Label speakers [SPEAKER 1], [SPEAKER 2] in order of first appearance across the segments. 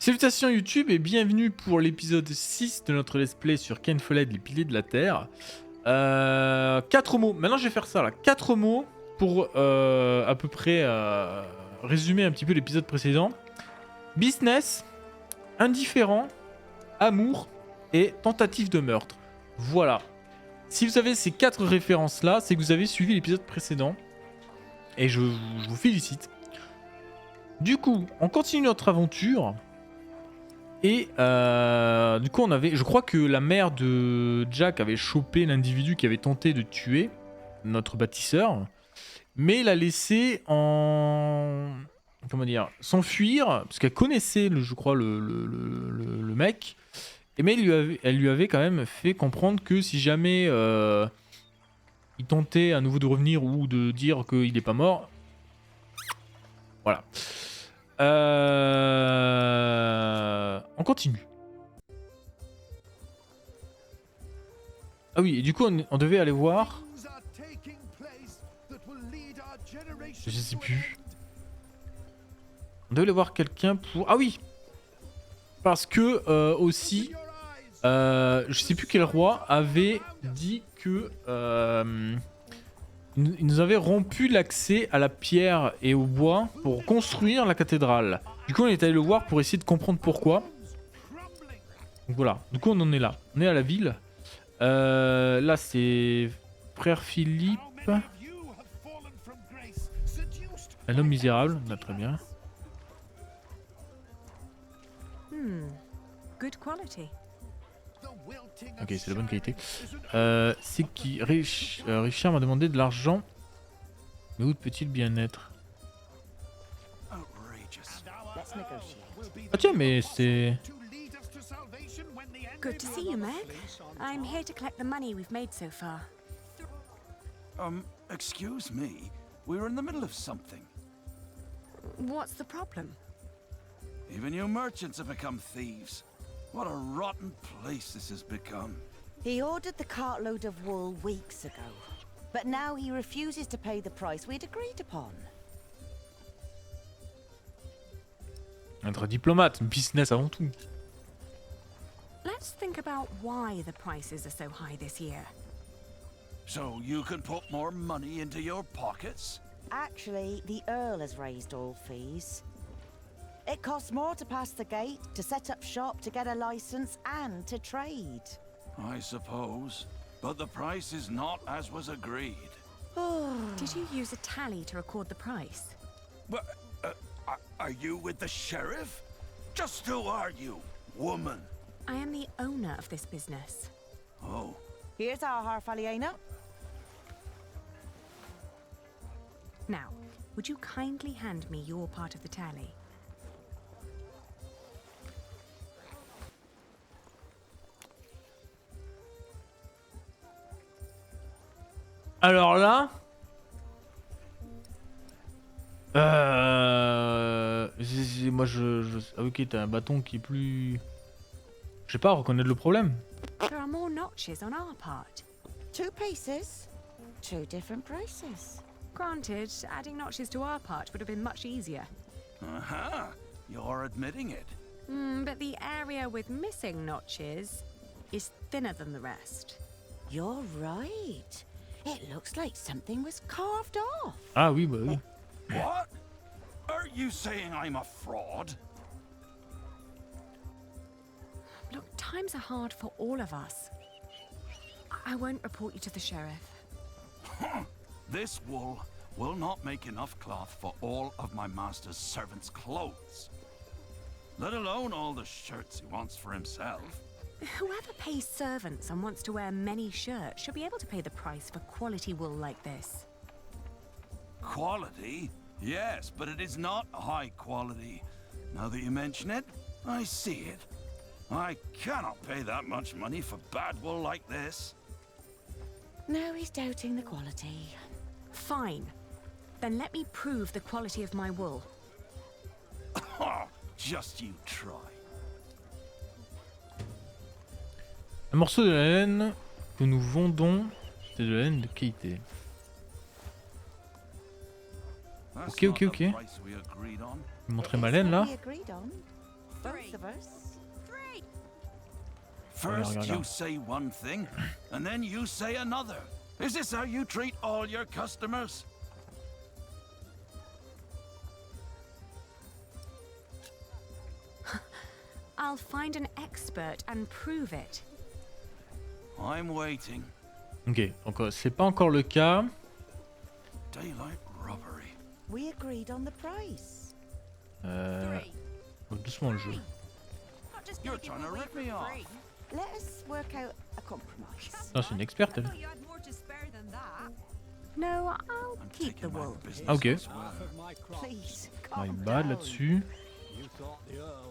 [SPEAKER 1] Salutations YouTube et bienvenue pour l'épisode 6 de notre let's play sur Follett, les piliers de la Terre. 4 mots, maintenant je vais faire ça là, 4 mots pour à peu près résumer un petit peu l'épisode précédent. Business, indifférent, amour et tentative de meurtre. Voilà. Si vous avez ces 4 références là, c'est que vous avez suivi l'épisode précédent. Et je vous félicite. Du coup, on continue notre aventure. Et du coup, on avait, je crois que la mère de Jack avait chopé l'individu qui avait tenté de tuer notre bâtisseur, mais l'a laissé en, comment dire, s'enfuir parce qu'elle connaissait, je crois, le mec. Et mais elle lui avait quand même fait comprendre que si jamais il tentait à nouveau de revenir ou de dire qu'il n'est pas mort, voilà. On continue. Ah oui, et du coup, on devait aller voir. Je sais plus. On devait aller voir quelqu'un pour. Ah oui! Parce que aussi, je sais plus quel roi avait dit que. Il nous avait rompu l'accès à la pierre et au bois pour construire la cathédrale. Du coup, on est allé le voir pour essayer de comprendre pourquoi. Donc voilà, du coup on en est là. On est à la ville. Là c'est frère Philippe. Un homme misérable, on a très bien. Ok, c'est la bonne qualité. C'est qui Richard m'a demandé de l'argent. Mais où peut-il bien être? Ah tiens, mais c'est...
[SPEAKER 2] Good to see you, Meg. I'm here to collect the money we've made so far.
[SPEAKER 3] Excuse me. We were in the middle of something.
[SPEAKER 2] What's the problem?
[SPEAKER 3] Even you merchants have become thieves. What a rotten place this has become.
[SPEAKER 4] He ordered the cartload of wool weeks ago, but now he refuses to pay the price we'd agreed upon.
[SPEAKER 1] Être diplomate, business avant tout.
[SPEAKER 2] Let's think about why the prices are so high this year.
[SPEAKER 3] So you can put more money into your pockets?
[SPEAKER 4] Actually, the Earl has raised all fees. It costs more to pass the gate, to set up shop, to get a license, and to trade.
[SPEAKER 3] I suppose. But the price is not as was agreed.
[SPEAKER 2] Did you use a tally to record the price?
[SPEAKER 3] But, are you with the sheriff? Just who are you, woman?
[SPEAKER 2] I am the owner of this business.
[SPEAKER 3] Oh.
[SPEAKER 4] Here's our harfaliena.
[SPEAKER 2] Now, would you kindly hand me your part of the tally?
[SPEAKER 1] Alors là... moi Ah ok, t'as un bâton qui est plus... Je sais pas, reconnaître le problème.
[SPEAKER 2] There are more notches on our part.
[SPEAKER 4] 2 pieces, 2 different prices.
[SPEAKER 2] Granted, adding notches to our part would have been much easier.
[SPEAKER 3] Uh-huh. You're admitting it.
[SPEAKER 2] But the area with missing notches is thinner than the rest.
[SPEAKER 4] You're right. It looks like something was carved off.
[SPEAKER 1] Ah oui, bah oui.
[SPEAKER 3] What? Are you saying I'm a fraud?
[SPEAKER 2] Look, times are hard for all of us. I won't report you to the sheriff.
[SPEAKER 3] This wool will not make enough cloth for all of my master's servants' clothes. Let alone all the shirts he wants for himself.
[SPEAKER 2] Whoever pays servants and wants to wear many shirts should be able to pay the price for quality wool like this.
[SPEAKER 3] Quality? Yes, but it is not high quality. Now that you mention it, I see it. I cannot pay that much money for bad wool like this.
[SPEAKER 4] Now he's doubting the quality.
[SPEAKER 2] Fine. Then let me prove the quality of my wool.
[SPEAKER 3] Just you try.
[SPEAKER 1] Un morceau de la laine que nous vendons, c'est de la laine de qualité. Ok. Je vais montrer ma laine là.
[SPEAKER 4] both of us.
[SPEAKER 3] First
[SPEAKER 1] regarde.
[SPEAKER 3] you say one thing, and then you say another. Is this how you treat all your customers?
[SPEAKER 2] I'll find an expert and prove it.
[SPEAKER 3] I'm waiting.
[SPEAKER 1] Ok, donc c'est pas encore le cas.
[SPEAKER 3] Daylight robbery.
[SPEAKER 4] We agreed on the price.
[SPEAKER 1] Oh, doucement le jeu.
[SPEAKER 2] Not just
[SPEAKER 3] You're
[SPEAKER 2] taking
[SPEAKER 3] trying to
[SPEAKER 2] away
[SPEAKER 3] rip
[SPEAKER 2] for
[SPEAKER 3] me off.
[SPEAKER 2] free.
[SPEAKER 4] Let us work out a compromise.
[SPEAKER 1] Ah, c'est une experte
[SPEAKER 2] I
[SPEAKER 1] elle.
[SPEAKER 2] thought you had more to spare than that. No, I'll
[SPEAKER 3] I'm
[SPEAKER 2] keep the
[SPEAKER 3] taking my
[SPEAKER 2] wool.
[SPEAKER 3] business
[SPEAKER 1] Ah, ok.
[SPEAKER 3] elsewhere.
[SPEAKER 4] Please,
[SPEAKER 1] My
[SPEAKER 4] calm
[SPEAKER 1] bad
[SPEAKER 4] down.
[SPEAKER 1] là-dessus.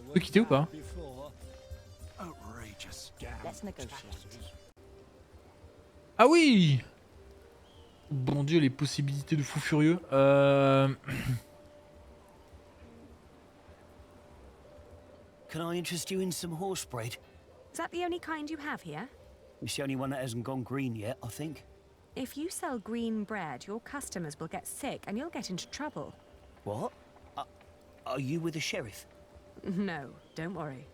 [SPEAKER 1] On peut quitter ou pas?
[SPEAKER 3] Outrageous.
[SPEAKER 4] Let's negotiate.
[SPEAKER 1] Ah oui! Bon Dieu, les possibilités de fou furieux.
[SPEAKER 5] Can I interest you in some horse bread?
[SPEAKER 2] Is that the only kind you have here?
[SPEAKER 5] It's the only one that hasn't gone green yet, I think.
[SPEAKER 2] If you sell green bread, your customers will get sick and you'll get into trouble.
[SPEAKER 5] What? Are you with the sheriff?
[SPEAKER 2] No, don't worry.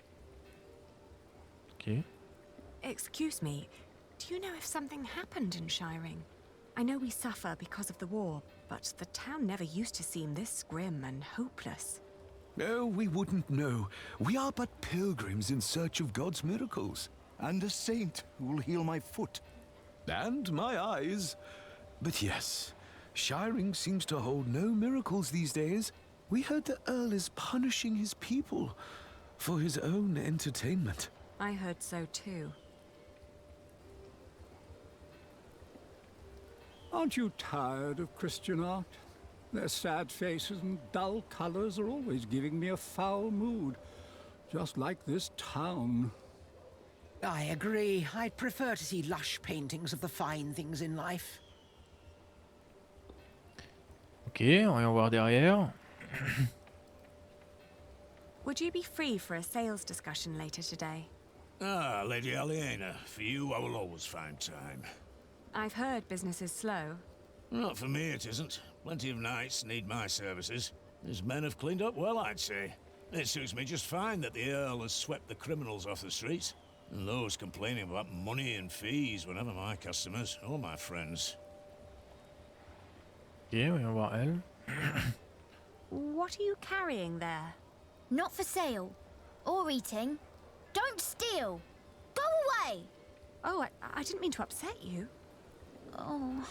[SPEAKER 1] Ok.
[SPEAKER 2] Excuse me, do you know if something happened in Shiring? I know we suffer because of the war, but the town never used to seem this grim and hopeless.
[SPEAKER 6] No, we wouldn't know. We are but pilgrims in search of God's miracles. And a saint who will heal my foot. And my eyes. But yes, Shiring seems to hold no miracles these days. We heard the Earl is punishing his people for his own entertainment.
[SPEAKER 2] I heard so too.
[SPEAKER 7] Aren't you tired of Christian art? Their sad faces and dull colors are always giving me a foul mood. Just like this town.
[SPEAKER 8] I agree. I'd prefer to see lush paintings of the fine things in life.
[SPEAKER 1] Ok, on va en voir derrière.
[SPEAKER 2] Would you be free for a sales discussion later today?
[SPEAKER 9] Ah, Lady Aliena, for you I will always find time.
[SPEAKER 2] I've heard business is slow.
[SPEAKER 9] Not for me it isn't. Plenty of knights need my services. His men have cleaned up well, I'd say. It suits me just fine that the Earl has swept the criminals off the streets. And those complaining about money and fees were never my customers or my friends.
[SPEAKER 1] Ok, on va voir elle.
[SPEAKER 2] What are you carrying there?
[SPEAKER 10] Not for sale. Or eating. Don't steal. Go away.
[SPEAKER 2] Oh, I didn't mean to upset you.
[SPEAKER 10] Oh.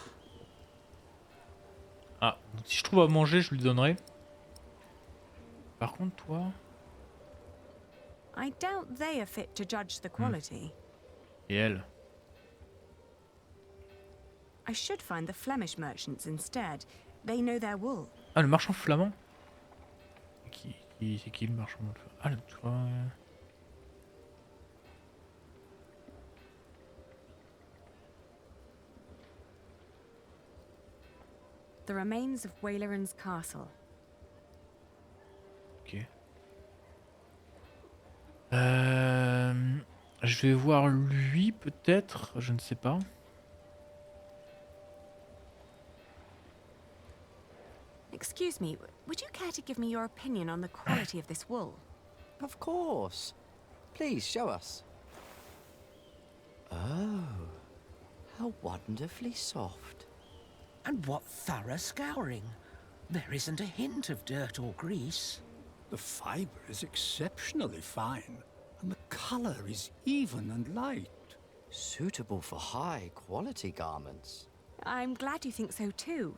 [SPEAKER 1] Ah, donc si je trouve à manger, je lui donnerai. Par contre, toi...
[SPEAKER 2] I doubt they are fit to judge the quality.
[SPEAKER 1] Et elle?
[SPEAKER 2] I should find the Flemish merchants instead. They know their wool.
[SPEAKER 1] Ah, le marchand flamand? C'est qui le marchand flamand? Ah, le toi...
[SPEAKER 2] The remains of Waileran's castle.
[SPEAKER 1] Ok. Je vais voir lui peut-être, je ne sais pas.
[SPEAKER 2] Excuse me, would you care to give me your opinion on the quality of this wool?
[SPEAKER 11] Of course. Please show us. Oh, how wonderfully soft.
[SPEAKER 8] And what thorough scouring. There isn't a hint of dirt or grease.
[SPEAKER 7] The fiber is exceptionally fine, and the color is even and light.
[SPEAKER 11] Suitable for high-quality garments.
[SPEAKER 2] I'm glad you think so too.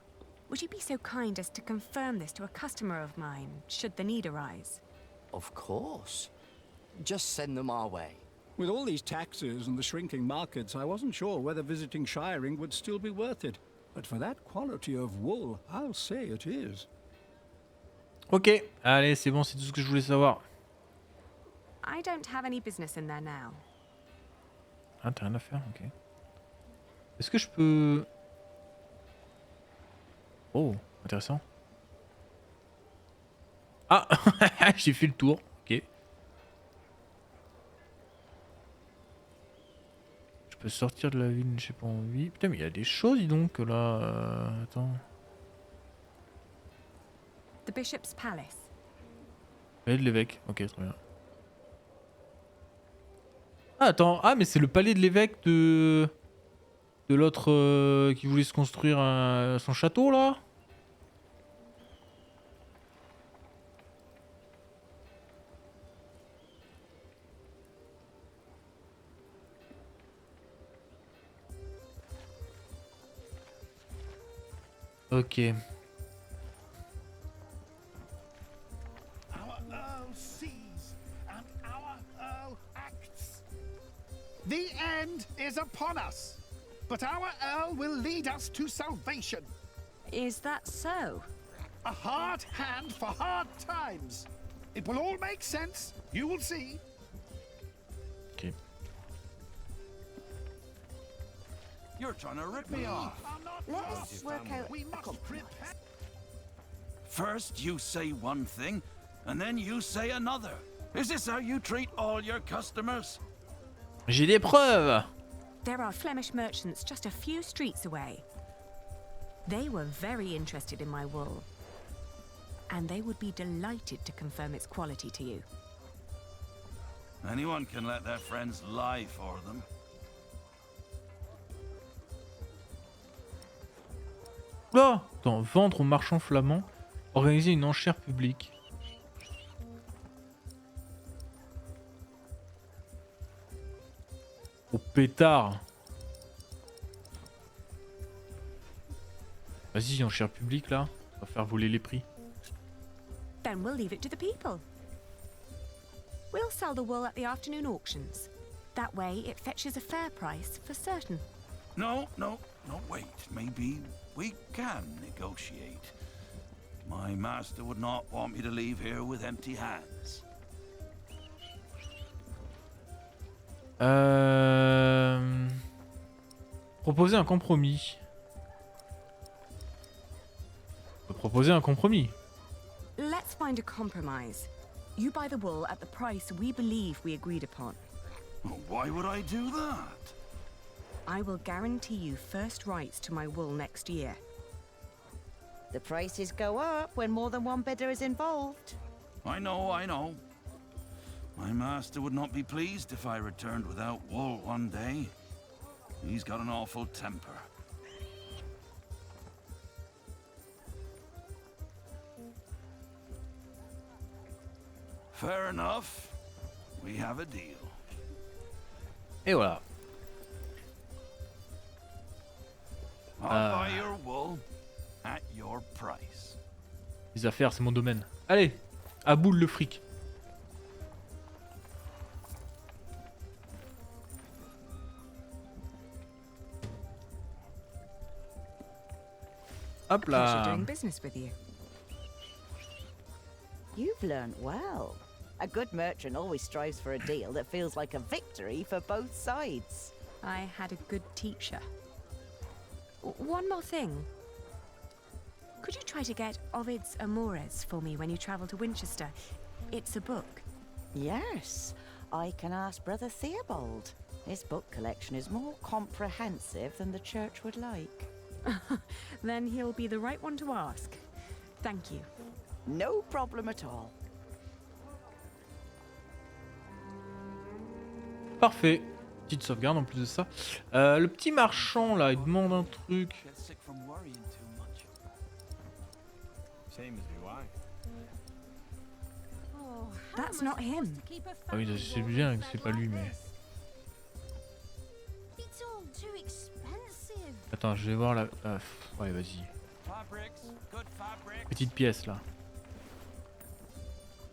[SPEAKER 2] Would you be so kind as to confirm this to a customer of mine, should the need arise?
[SPEAKER 11] Of course. Just send them our way.
[SPEAKER 7] With all these taxes and the shrinking markets, I wasn't sure whether visiting Shiring would still be worth it. But for that quality of wool, I'll say it is.
[SPEAKER 1] Ok, allez, c'est bon, c'est tout ce que je voulais savoir.
[SPEAKER 2] I don't have any business in there now.
[SPEAKER 1] Ah, t'as rien à faire, ok. Est-ce que je peux... Oh, intéressant. Ah, j'ai fait le tour, ok. Je peux sortir de la ville, j'ai pas envie. Putain, mais il y a des choses, dis donc, là... Attends.
[SPEAKER 2] The bishop's palace.
[SPEAKER 1] Et de l'évêque, ok, très bien. Ah, attends. Ah, mais c'est le palais de l'évêque de l'autre qui voulait se construire son château, là. Ok.
[SPEAKER 12] Our Earl sees, and our Earl acts. The end is upon us, but our Earl will lead us to salvation.
[SPEAKER 2] Is that so?
[SPEAKER 12] A hard hand for hard times. It will all make sense. You will see.
[SPEAKER 1] Ok.
[SPEAKER 3] You're trying to rip me off.
[SPEAKER 4] Let us work out
[SPEAKER 12] We
[SPEAKER 4] a
[SPEAKER 12] must
[SPEAKER 4] compromise.
[SPEAKER 12] prepare.
[SPEAKER 3] First you say one thing, and then you say another. Is this how you treat all your customers?
[SPEAKER 1] J'ai des preuves.
[SPEAKER 2] There are Flemish merchants just a few streets away. They were very interested in my wool, and they would be delighted to confirm its quality to you.
[SPEAKER 3] Anyone can let their friends lie for them.
[SPEAKER 1] Oh, attends, vendre aux marchands flamands, organiser une enchère publique. Au pétard. Vas-y, enchère publique là, on va faire voler les prix.
[SPEAKER 2] Then we'll leave it to the people. We'll sell the wool at the afternoon auctions. That way it fetches a fair price for certain.
[SPEAKER 3] No, wait. Maybe we can negotiate. My master would not want me to leave here with empty hands.
[SPEAKER 1] Proposer un compromis. On peut proposer un compromis.
[SPEAKER 2] Let's find a compromise. You buy the wool at the price we believe we agreed upon.
[SPEAKER 3] Why would I do that?
[SPEAKER 2] I will guarantee you first rights to my wool next year.
[SPEAKER 4] The prices go up when more than one bidder is involved.
[SPEAKER 3] I know. My master would not be pleased if I returned without wool one day. He's got an awful temper. Fair enough. We have a deal.
[SPEAKER 1] Et voilà.
[SPEAKER 3] I'll buy your wool at your price.
[SPEAKER 1] Les affaires, c'est mon domaine. Allez, à boule le fric. Hop
[SPEAKER 2] Pleasure
[SPEAKER 1] là.
[SPEAKER 2] doing business with you.
[SPEAKER 4] You've learnt well. A good merchant always strives for a deal that feels like a victory for both sides.
[SPEAKER 2] I had a good teacher. One more thing. Could you try to get Ovid's Amores for me when you travel to Winchester? It's a book.
[SPEAKER 4] Yes, I can ask Brother Theobald. His book collection is more comprehensive than the church would like.
[SPEAKER 2] Then he'll be the right one to ask. Thank you.
[SPEAKER 4] No problem at all.
[SPEAKER 1] Parfait. Petite sauvegarde en plus de ça. Le petit marchand là, il demande un truc.
[SPEAKER 2] That's not him.
[SPEAKER 1] Ah oui, c'est bien que c'est pas lui, mais. Attends, je vais voir la. Ouais, vas-y. Petite pièce là.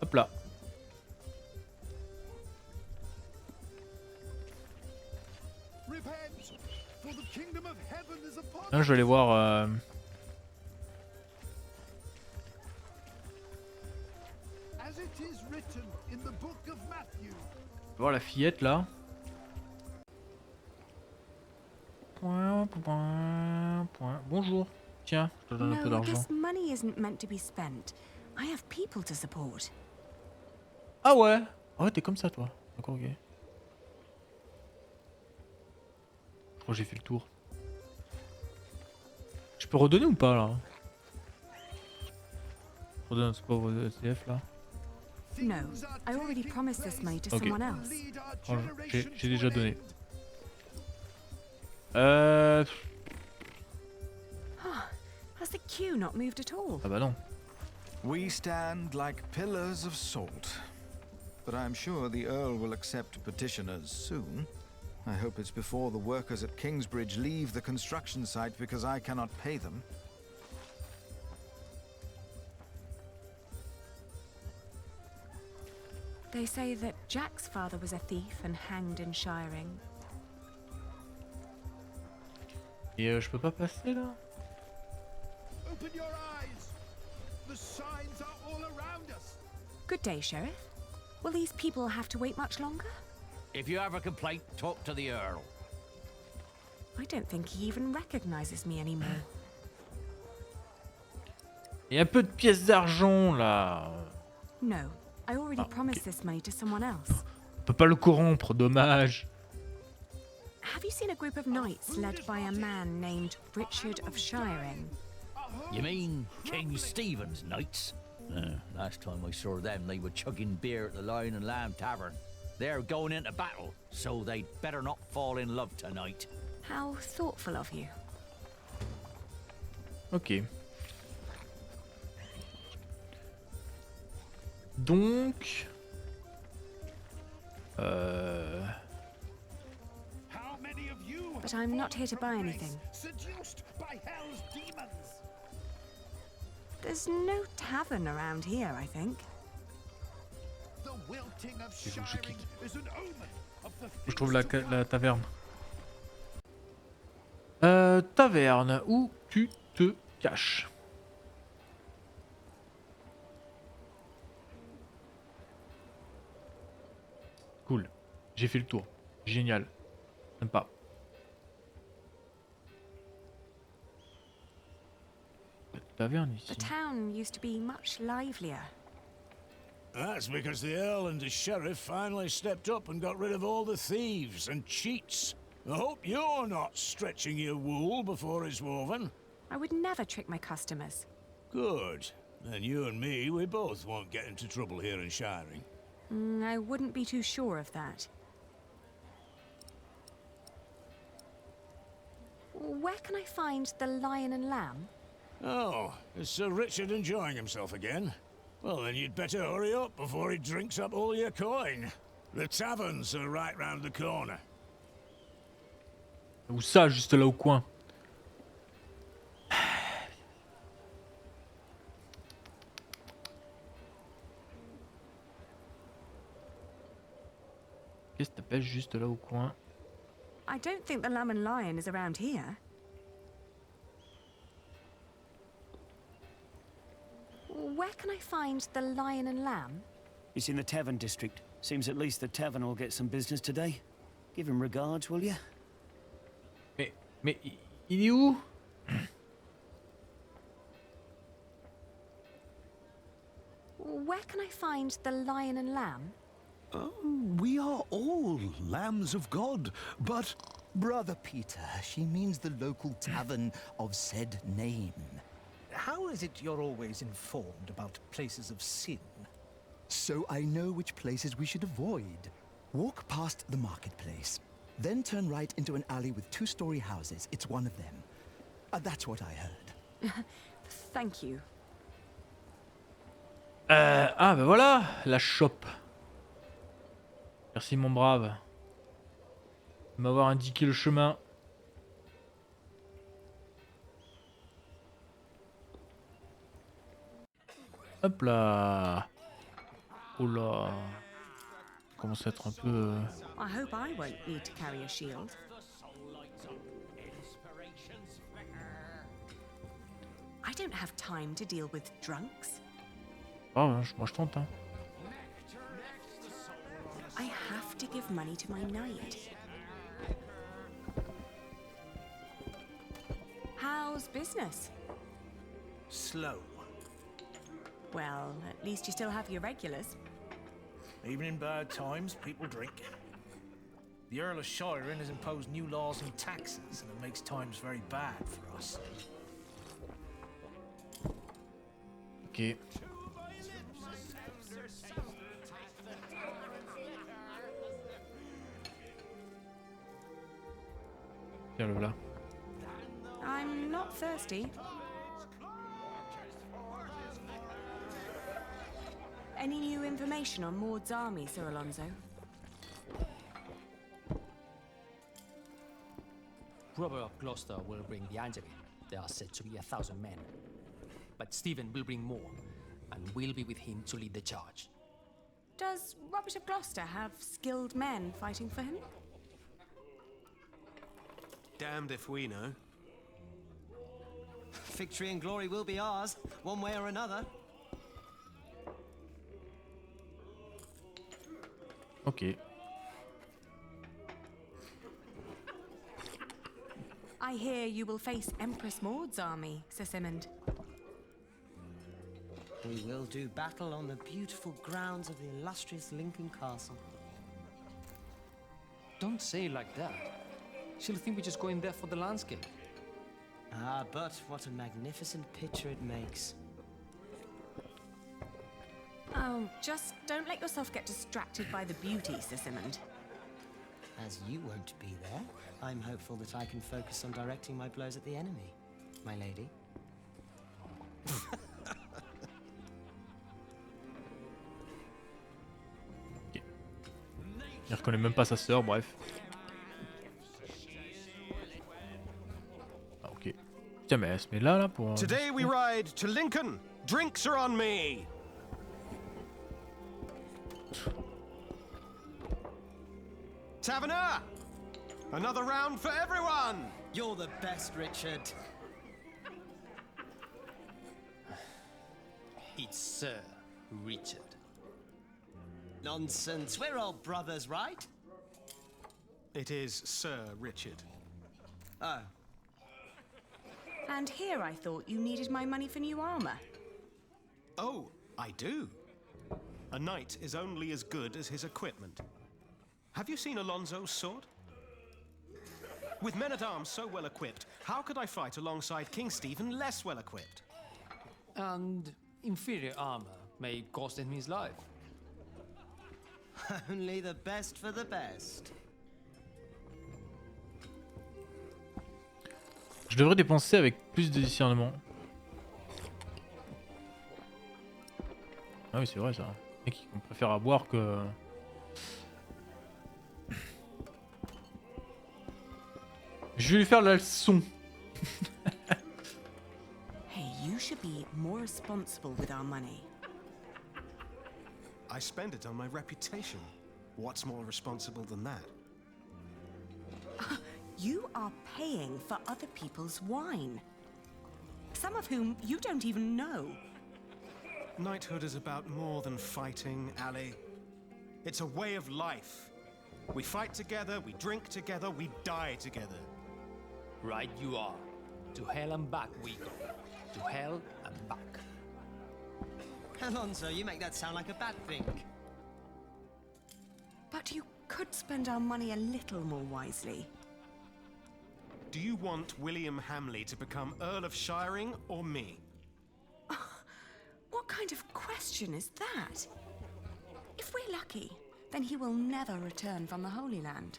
[SPEAKER 1] Hop là. Là, je vais aller voir. Voir la fillette là. Bonjour. Tiens, je te donne un peu
[SPEAKER 2] No,
[SPEAKER 1] d'argent.
[SPEAKER 2] this money isn't meant to be spent. I have people to support.
[SPEAKER 1] Ah ouais. Ah ouais, t'es comme ça toi. D'accord, ok. Je crois que j'ai fait le tour. Je peux redonner ou pas là? Redonne à ce pauvre SDF là.
[SPEAKER 2] No, I already promised this money to
[SPEAKER 1] Ok.
[SPEAKER 2] someone else.
[SPEAKER 1] J'ai déjà donné.
[SPEAKER 2] Has the queue not moved at all?
[SPEAKER 1] Ah bah non.
[SPEAKER 6] We stand like pillars of salt. But I'm sure the Earl will accept petitioners soon. I hope it's before the workers at Kingsbridge leave the construction site because I cannot pay them.
[SPEAKER 2] They say that Jack's father was a thief and hanged in shiring.
[SPEAKER 1] Et je peux pas passer là?
[SPEAKER 12] Open your eyes. The signs are all around us.
[SPEAKER 2] Good day, Sheriff. Will these people have to wait much longer?
[SPEAKER 13] If you have a complaint, talk to the Earl.
[SPEAKER 2] I don't think he even recognizes me anymore.
[SPEAKER 1] Il y a un peu de pièces d'argent là.
[SPEAKER 2] No, I already promised this money to someone else.
[SPEAKER 1] On peut pas le corrompre, dommage.
[SPEAKER 2] Have you seen a group of knights led by a man named Richard of Shiring?
[SPEAKER 13] You mean King Stephen's knights? Last time I saw them, they were chugging beer at the Lion and Lamb Tavern. They're going into battle, so they'd better not fall in love tonight.
[SPEAKER 2] How thoughtful of you.
[SPEAKER 1] Ok. Donc...
[SPEAKER 2] But I'm not here to buy anything.
[SPEAKER 12] Seduced by hell's demons.
[SPEAKER 2] There's no tavern around here, I think.
[SPEAKER 12] The wilting of shiring is an omen of the
[SPEAKER 1] Je trouve la taverne. Taverne, où tu te caches? Cool. J'ai fait le tour. Génial. Sympa. Taverne ici.
[SPEAKER 2] The town used to be much livelier.
[SPEAKER 9] That's because the Earl and the Sheriff finally stepped up and got rid of all the thieves and cheats. I hope you're not stretching your wool before it's woven.
[SPEAKER 2] I would never trick my customers.
[SPEAKER 9] Good. Then you and me, we both won't get into trouble here in Shiring.
[SPEAKER 2] I wouldn't be too sure of that. Where can I find the Lion and Lamb?
[SPEAKER 9] Oh, is Sir Richard enjoying himself again? Well, then you'd better hurry up before he drinks up all your coin. The taverns are right round the corner.
[SPEAKER 1] Où ça, juste là au coin? Qu'est-ce que t'appelles juste là au coin?
[SPEAKER 2] I don't think the Lamb and Lion is around here. Where can I find the Lion and Lamb?
[SPEAKER 5] It's in the tavern district. Seems at least the tavern will get some business today. Give him regards, will you?
[SPEAKER 1] Mais il est où?
[SPEAKER 2] Where can I find the Lion and Lamb?
[SPEAKER 6] Oh, we are all lambs of God, but...
[SPEAKER 14] Brother Peter, she means the local tavern of said name.
[SPEAKER 15] How is it you're always informed about places of sin?
[SPEAKER 14] So I know which places we should avoid. Walk past the marketplace. Then turn right into an alley with two-story houses. It's one of them. That's what I heard.
[SPEAKER 2] Thank you.
[SPEAKER 1] Ah ben voilà, la shop. Merci mon brave. De m'avoir indiqué le chemin. Hop là. Oh là. Ça commence à être un peu...
[SPEAKER 2] I hope I won't need to carry a shield. I don't have time to deal with drunks.
[SPEAKER 1] Oh, moi je tente hein.
[SPEAKER 2] I have to give money to my knight. How's business?
[SPEAKER 15] Slow.
[SPEAKER 2] Well, at least you still have your regulars.
[SPEAKER 15] Even in bad times, people drink. The Earl of Shiring has imposed new laws and taxes, and it makes times very bad for us.
[SPEAKER 1] Ok. Tiens, le voilà.
[SPEAKER 2] I'm not thirsty. Any new information on Maud's army, Sir Alonso?
[SPEAKER 16] Robert of Gloucester will bring the army. There are said to be 1,000 men. But Stephen will bring more, and we'll be with him to lead the charge.
[SPEAKER 2] Does Robert of Gloucester have skilled men fighting for him?
[SPEAKER 17] Damned if we know.
[SPEAKER 11] Victory and glory will be ours, one way or another.
[SPEAKER 1] Ok.
[SPEAKER 2] I hear you will face Empress Maud's army, Sir Simond.
[SPEAKER 11] We will do battle on the beautiful grounds of the illustrious Lincoln Castle.
[SPEAKER 16] Don't say it like that. She'll think we're just going there for the landscape.
[SPEAKER 11] Ah, but what a magnificent picture it makes.
[SPEAKER 2] Oh, just don't let yourself get distracted by the beauty, Sir Simond.
[SPEAKER 11] As you won't be there, I'm hopeful that I can focus on directing my blows at the enemy, my lady.
[SPEAKER 1] Il reconnaît même pas sa sœur, bref. Ah, ok. Tiens, mais elle se met là pour...
[SPEAKER 17] Today we ride to Lincoln. Drinks are on me. Taverner! Another round for everyone!
[SPEAKER 11] You're the best, Richard.
[SPEAKER 16] It's Sir Richard.
[SPEAKER 11] Nonsense, we're all brothers, right?
[SPEAKER 17] It is Sir Richard.
[SPEAKER 11] Oh.
[SPEAKER 2] And here I thought you needed my money for new armor.
[SPEAKER 17] Oh, I do. A knight is only as good as his equipment. Have you seen Alonso's sword? With men-at-arms so well equipped, how could I fight alongside King Stephen less well equipped?
[SPEAKER 16] And inferior armor may cost him his life.
[SPEAKER 11] Only the best for the best.
[SPEAKER 1] Je devrais dépenser avec plus de discernement. Ah oui, c'est vrai ça. Mec, on préfère à boire que... Je vais lui faire la leçon.
[SPEAKER 2] Hey, you should be more responsible with our money.
[SPEAKER 17] I spend it on my reputation. What's more responsible than that?
[SPEAKER 2] You are paying for other people's wine. Some of whom you don't even know.
[SPEAKER 17] Knighthood is about more than fighting, Ali. It's a way of life. We fight together, we drink together, we die together.
[SPEAKER 16] Right you are. To hell and back we go. To hell and back.
[SPEAKER 11] Alonso, you make that sound like a bad thing.
[SPEAKER 2] But you could spend our money a little more wisely.
[SPEAKER 17] Do you want William Hamley to become Earl of Shiring or me?
[SPEAKER 2] What kind of question is that? If we're lucky, then he will never return from the Holy Land.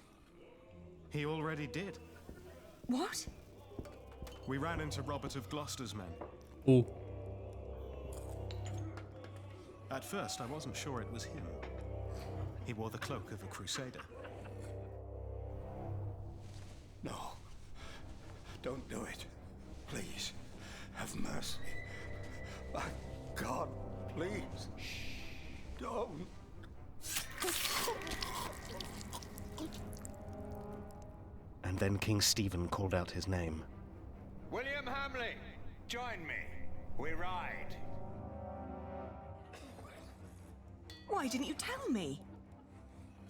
[SPEAKER 17] He already did.
[SPEAKER 2] What?
[SPEAKER 17] We ran into Robert of Gloucester's men.
[SPEAKER 1] Oh.
[SPEAKER 17] At first, I wasn't sure it was him. He wore the cloak of a crusader.
[SPEAKER 12] No. Don't do it. Please. Have mercy. My God, please. Don't.
[SPEAKER 17] And then King Stephen called out his name.
[SPEAKER 18] William Hamley, join me. We ride.
[SPEAKER 2] Why didn't you tell me?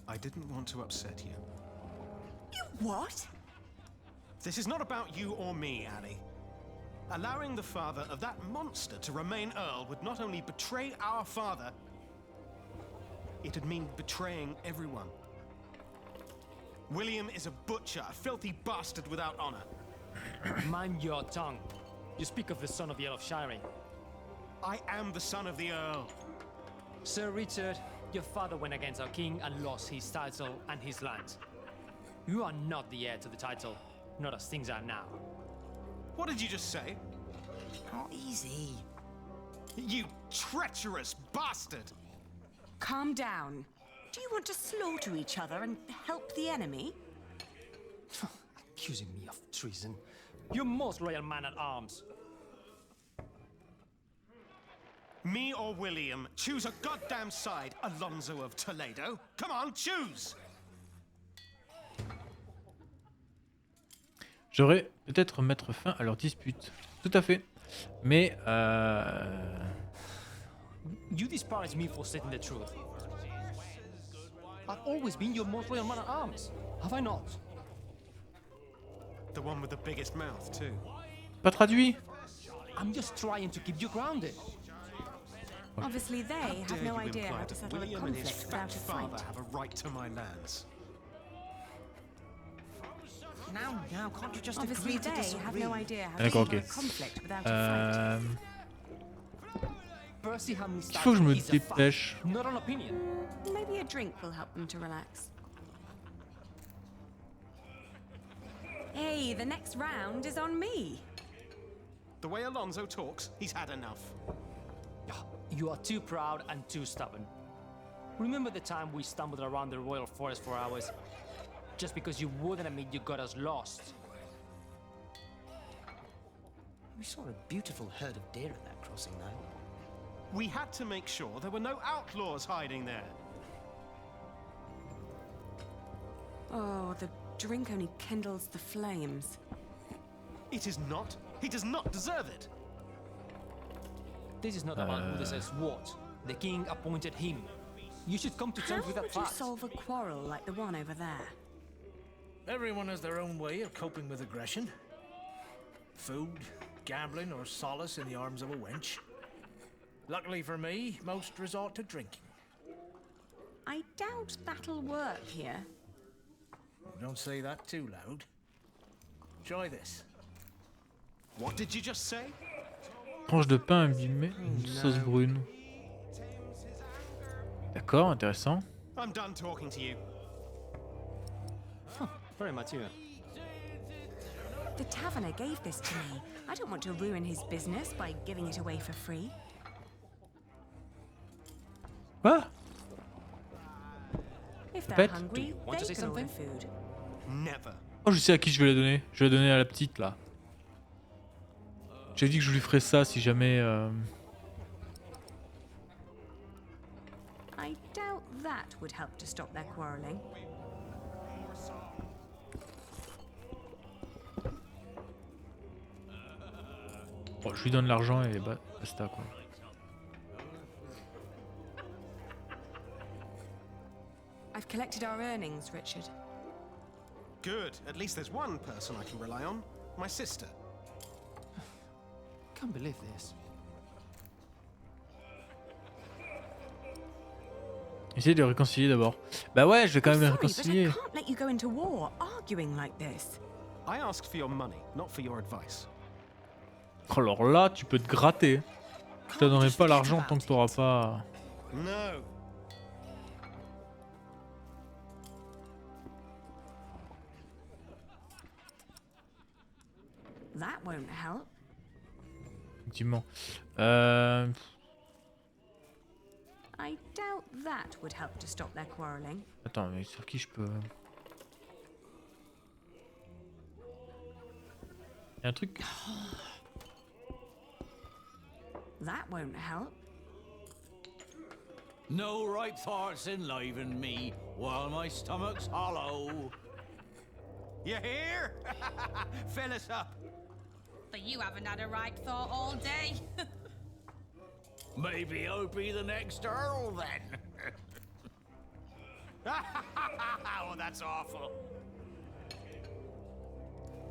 [SPEAKER 17] I didn't want to upset you.
[SPEAKER 2] You what?
[SPEAKER 17] This is not about you or me, Ali. Allowing the father of that monster to remain Earl would not only betray our father, it'd mean betraying everyone. William is a butcher, a filthy bastard without honor.
[SPEAKER 16] Mind your tongue. You speak of the son of the Earl of Shiring.
[SPEAKER 17] I am the son of the Earl.
[SPEAKER 16] Sir Richard, your father went against our king and lost his title and his lands. You are not the heir to the title, Not as things are now.
[SPEAKER 17] What did you just say?
[SPEAKER 11] Oh, easy.
[SPEAKER 17] You treacherous bastard!
[SPEAKER 2] Calm down. Do you want to slaughter each other and help the enemy?
[SPEAKER 16] Accusing me of treason. Your most loyal man-at-arms.
[SPEAKER 17] Me or William? Choose a goddamn side, Alonso of Toledo. Come on, choose!
[SPEAKER 1] J'aurais peut-être mettre fin à leur dispute. Tout à fait. Mais
[SPEAKER 16] You despise me for saying the truth. I've always been your most loyal man-at-arms. Have I not?
[SPEAKER 17] The one with the biggest mouth, too.
[SPEAKER 1] pas traduit.
[SPEAKER 16] I'm just trying to keep you grounded.
[SPEAKER 2] Obviously, they have no idea how to settle a
[SPEAKER 17] William and his
[SPEAKER 2] conflict
[SPEAKER 17] fat
[SPEAKER 2] without a
[SPEAKER 17] father
[SPEAKER 2] fight.
[SPEAKER 17] have a right to my lands.
[SPEAKER 11] Now, can't you just
[SPEAKER 2] Obviously,
[SPEAKER 11] agree to
[SPEAKER 2] they have no
[SPEAKER 11] disagree?
[SPEAKER 2] idea how to
[SPEAKER 1] D'accord,
[SPEAKER 2] settle
[SPEAKER 1] ok.
[SPEAKER 2] a conflict without a fight.
[SPEAKER 1] Il faut que je me dépêche.
[SPEAKER 16] Not an opinion.
[SPEAKER 2] Maybe a drink will help them to relax. Hey, the next round is on me.
[SPEAKER 17] The way Alonso talks, he's had enough.
[SPEAKER 16] You are too proud and too stubborn. Remember the time we stumbled around the royal forest for hours? Just because you wouldn't admit you got us lost.
[SPEAKER 11] We saw a beautiful herd of deer at that crossing, though.
[SPEAKER 17] We had to make sure there were no outlaws hiding there.
[SPEAKER 2] Oh, the drink only kindles the flames.
[SPEAKER 17] It is not. He does not deserve it.
[SPEAKER 16] This is not about who deserves what. The king appointed him. You should come to terms
[SPEAKER 2] How
[SPEAKER 16] with that
[SPEAKER 2] would you
[SPEAKER 16] fact.
[SPEAKER 2] solve a quarrel like the one over there?
[SPEAKER 15] Everyone has their own way of coping with aggression. Food, gambling, or solace in the arms of a wench. Luckily for me, most resort to drinking.
[SPEAKER 2] I doubt that'll work here.
[SPEAKER 15] Don't say that too loud. Try this.
[SPEAKER 17] What did you just say?
[SPEAKER 1] Tranche de pain abîmée, une sauce brune. D'accord, intéressant.
[SPEAKER 17] I'm done talking to you.
[SPEAKER 16] Very mature.
[SPEAKER 2] The taverner gave this to me. I don't want to ruin his business by giving it away for free.
[SPEAKER 1] Quoi?
[SPEAKER 2] If they're
[SPEAKER 1] Pet?
[SPEAKER 2] hungry,
[SPEAKER 16] Want to
[SPEAKER 2] they
[SPEAKER 16] say
[SPEAKER 2] can order
[SPEAKER 16] something?
[SPEAKER 2] food.
[SPEAKER 17] Never.
[SPEAKER 1] Oh, je sais à qui je vais la donner. Je vais la donner à la petite là. J'ai dit que je lui ferais ça si jamais.
[SPEAKER 2] I doubt that would help to stop their quarreling.
[SPEAKER 1] Bon, je lui donne l'argent et basta quoi.
[SPEAKER 2] I've collected our earnings, Richard.
[SPEAKER 17] Good. At least there's one person I can rely on. My sister.
[SPEAKER 16] Can't believe this.
[SPEAKER 1] Essayez de les réconcilier d'abord. Bah ouais, je vais quand même les
[SPEAKER 2] Sorry, but I
[SPEAKER 1] réconcilier.
[SPEAKER 2] can't let you go into war arguing like this.
[SPEAKER 17] I asked for your money, not for your advice.
[SPEAKER 1] Alors là, tu peux te gratter. Je te donnerai pas l'argent tant que t'auras pas.
[SPEAKER 17] No.
[SPEAKER 2] That won't help.
[SPEAKER 1] Effectivement.
[SPEAKER 2] I doubt that would help to stop their quarreling.
[SPEAKER 1] Attends, mais sur qui je peux. Y'a un truc.
[SPEAKER 2] That won't help.
[SPEAKER 13] No right thoughts enliven me while my stomach's hollow.
[SPEAKER 17] You hear? Fill us up.
[SPEAKER 19] But you haven't had a right thought all day.
[SPEAKER 13] Maybe I'll be the next Earl then.
[SPEAKER 17] Oh, that's awful.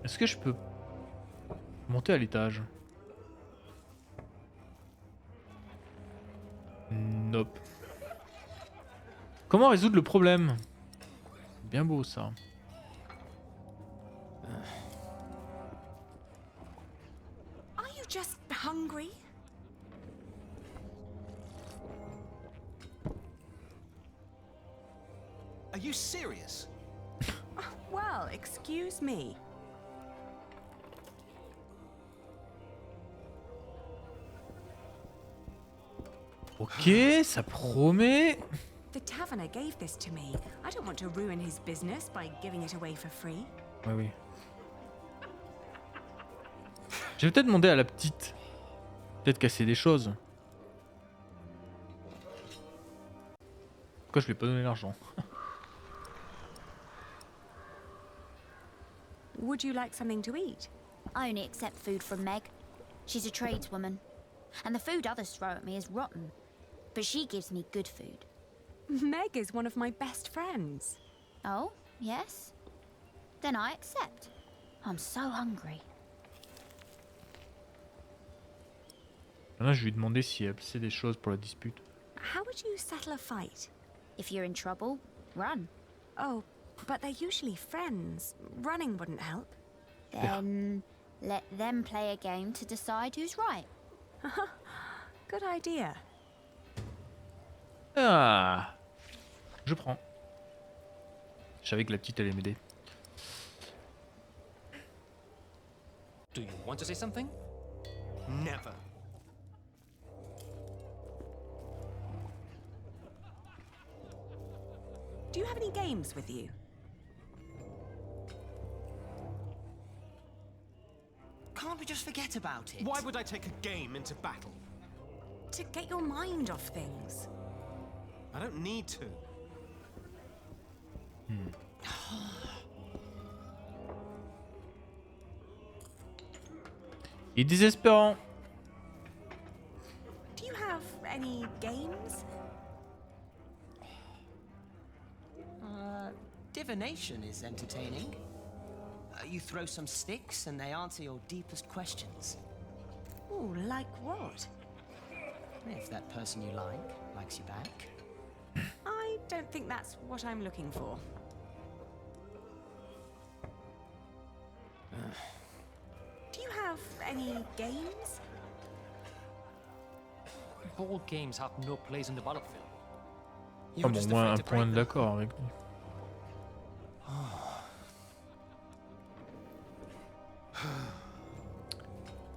[SPEAKER 1] Est-ce que je peux monter à l'étage? Nope. Comment résoudre le problème? Bien beau ça.
[SPEAKER 2] Are you just hungry?
[SPEAKER 17] Are you serious?
[SPEAKER 2] Well, excuse me.
[SPEAKER 1] Ok, ça promet.
[SPEAKER 2] The taverner gave this to me. I don't want to ruin his business by giving it away for free.
[SPEAKER 1] Ouais, oui. Je vais peut-être demander à la petite. Peut-être casser des choses. Pourquoi je lui ai pas donné l'argent?
[SPEAKER 2] Would you like something to eat?
[SPEAKER 10] I only accept food from Meg. She's a tradeswoman. And the food others throw at me is rotten. But she gives me good food.
[SPEAKER 2] Meg is one of my best friends.
[SPEAKER 10] Oh, yes? Then I accept. I'm so hungry.
[SPEAKER 1] Là, je lui ai demandé si elle sait des choses pour la dispute.
[SPEAKER 2] How would you settle a fight?
[SPEAKER 10] If you're in trouble, run.
[SPEAKER 2] Oh, but they're usually friends. Running wouldn't help.
[SPEAKER 10] Then let them play a game to decide who's right.
[SPEAKER 2] Good idea.
[SPEAKER 1] Ah, je prends. Je savais que la petite allait m'aider.
[SPEAKER 16] Do you want to say something?
[SPEAKER 17] Never.
[SPEAKER 2] Do you have any games with you?
[SPEAKER 11] Can't we just forget about it?
[SPEAKER 17] Why would I take a game into battle?
[SPEAKER 2] To get your mind off things.
[SPEAKER 17] I don't need to.
[SPEAKER 1] Il est désespérant.
[SPEAKER 2] Do you have any games?
[SPEAKER 11] Divination is entertaining. You throw some sticks and they answer your deepest questions.
[SPEAKER 2] Oh, like what?
[SPEAKER 11] If that person you like likes you back.
[SPEAKER 2] I don't think that's what I'm looking for. Do you have any games?
[SPEAKER 16] Board games have no place in the battlefield.
[SPEAKER 1] Ah bon, moins un point d'accord avec lui.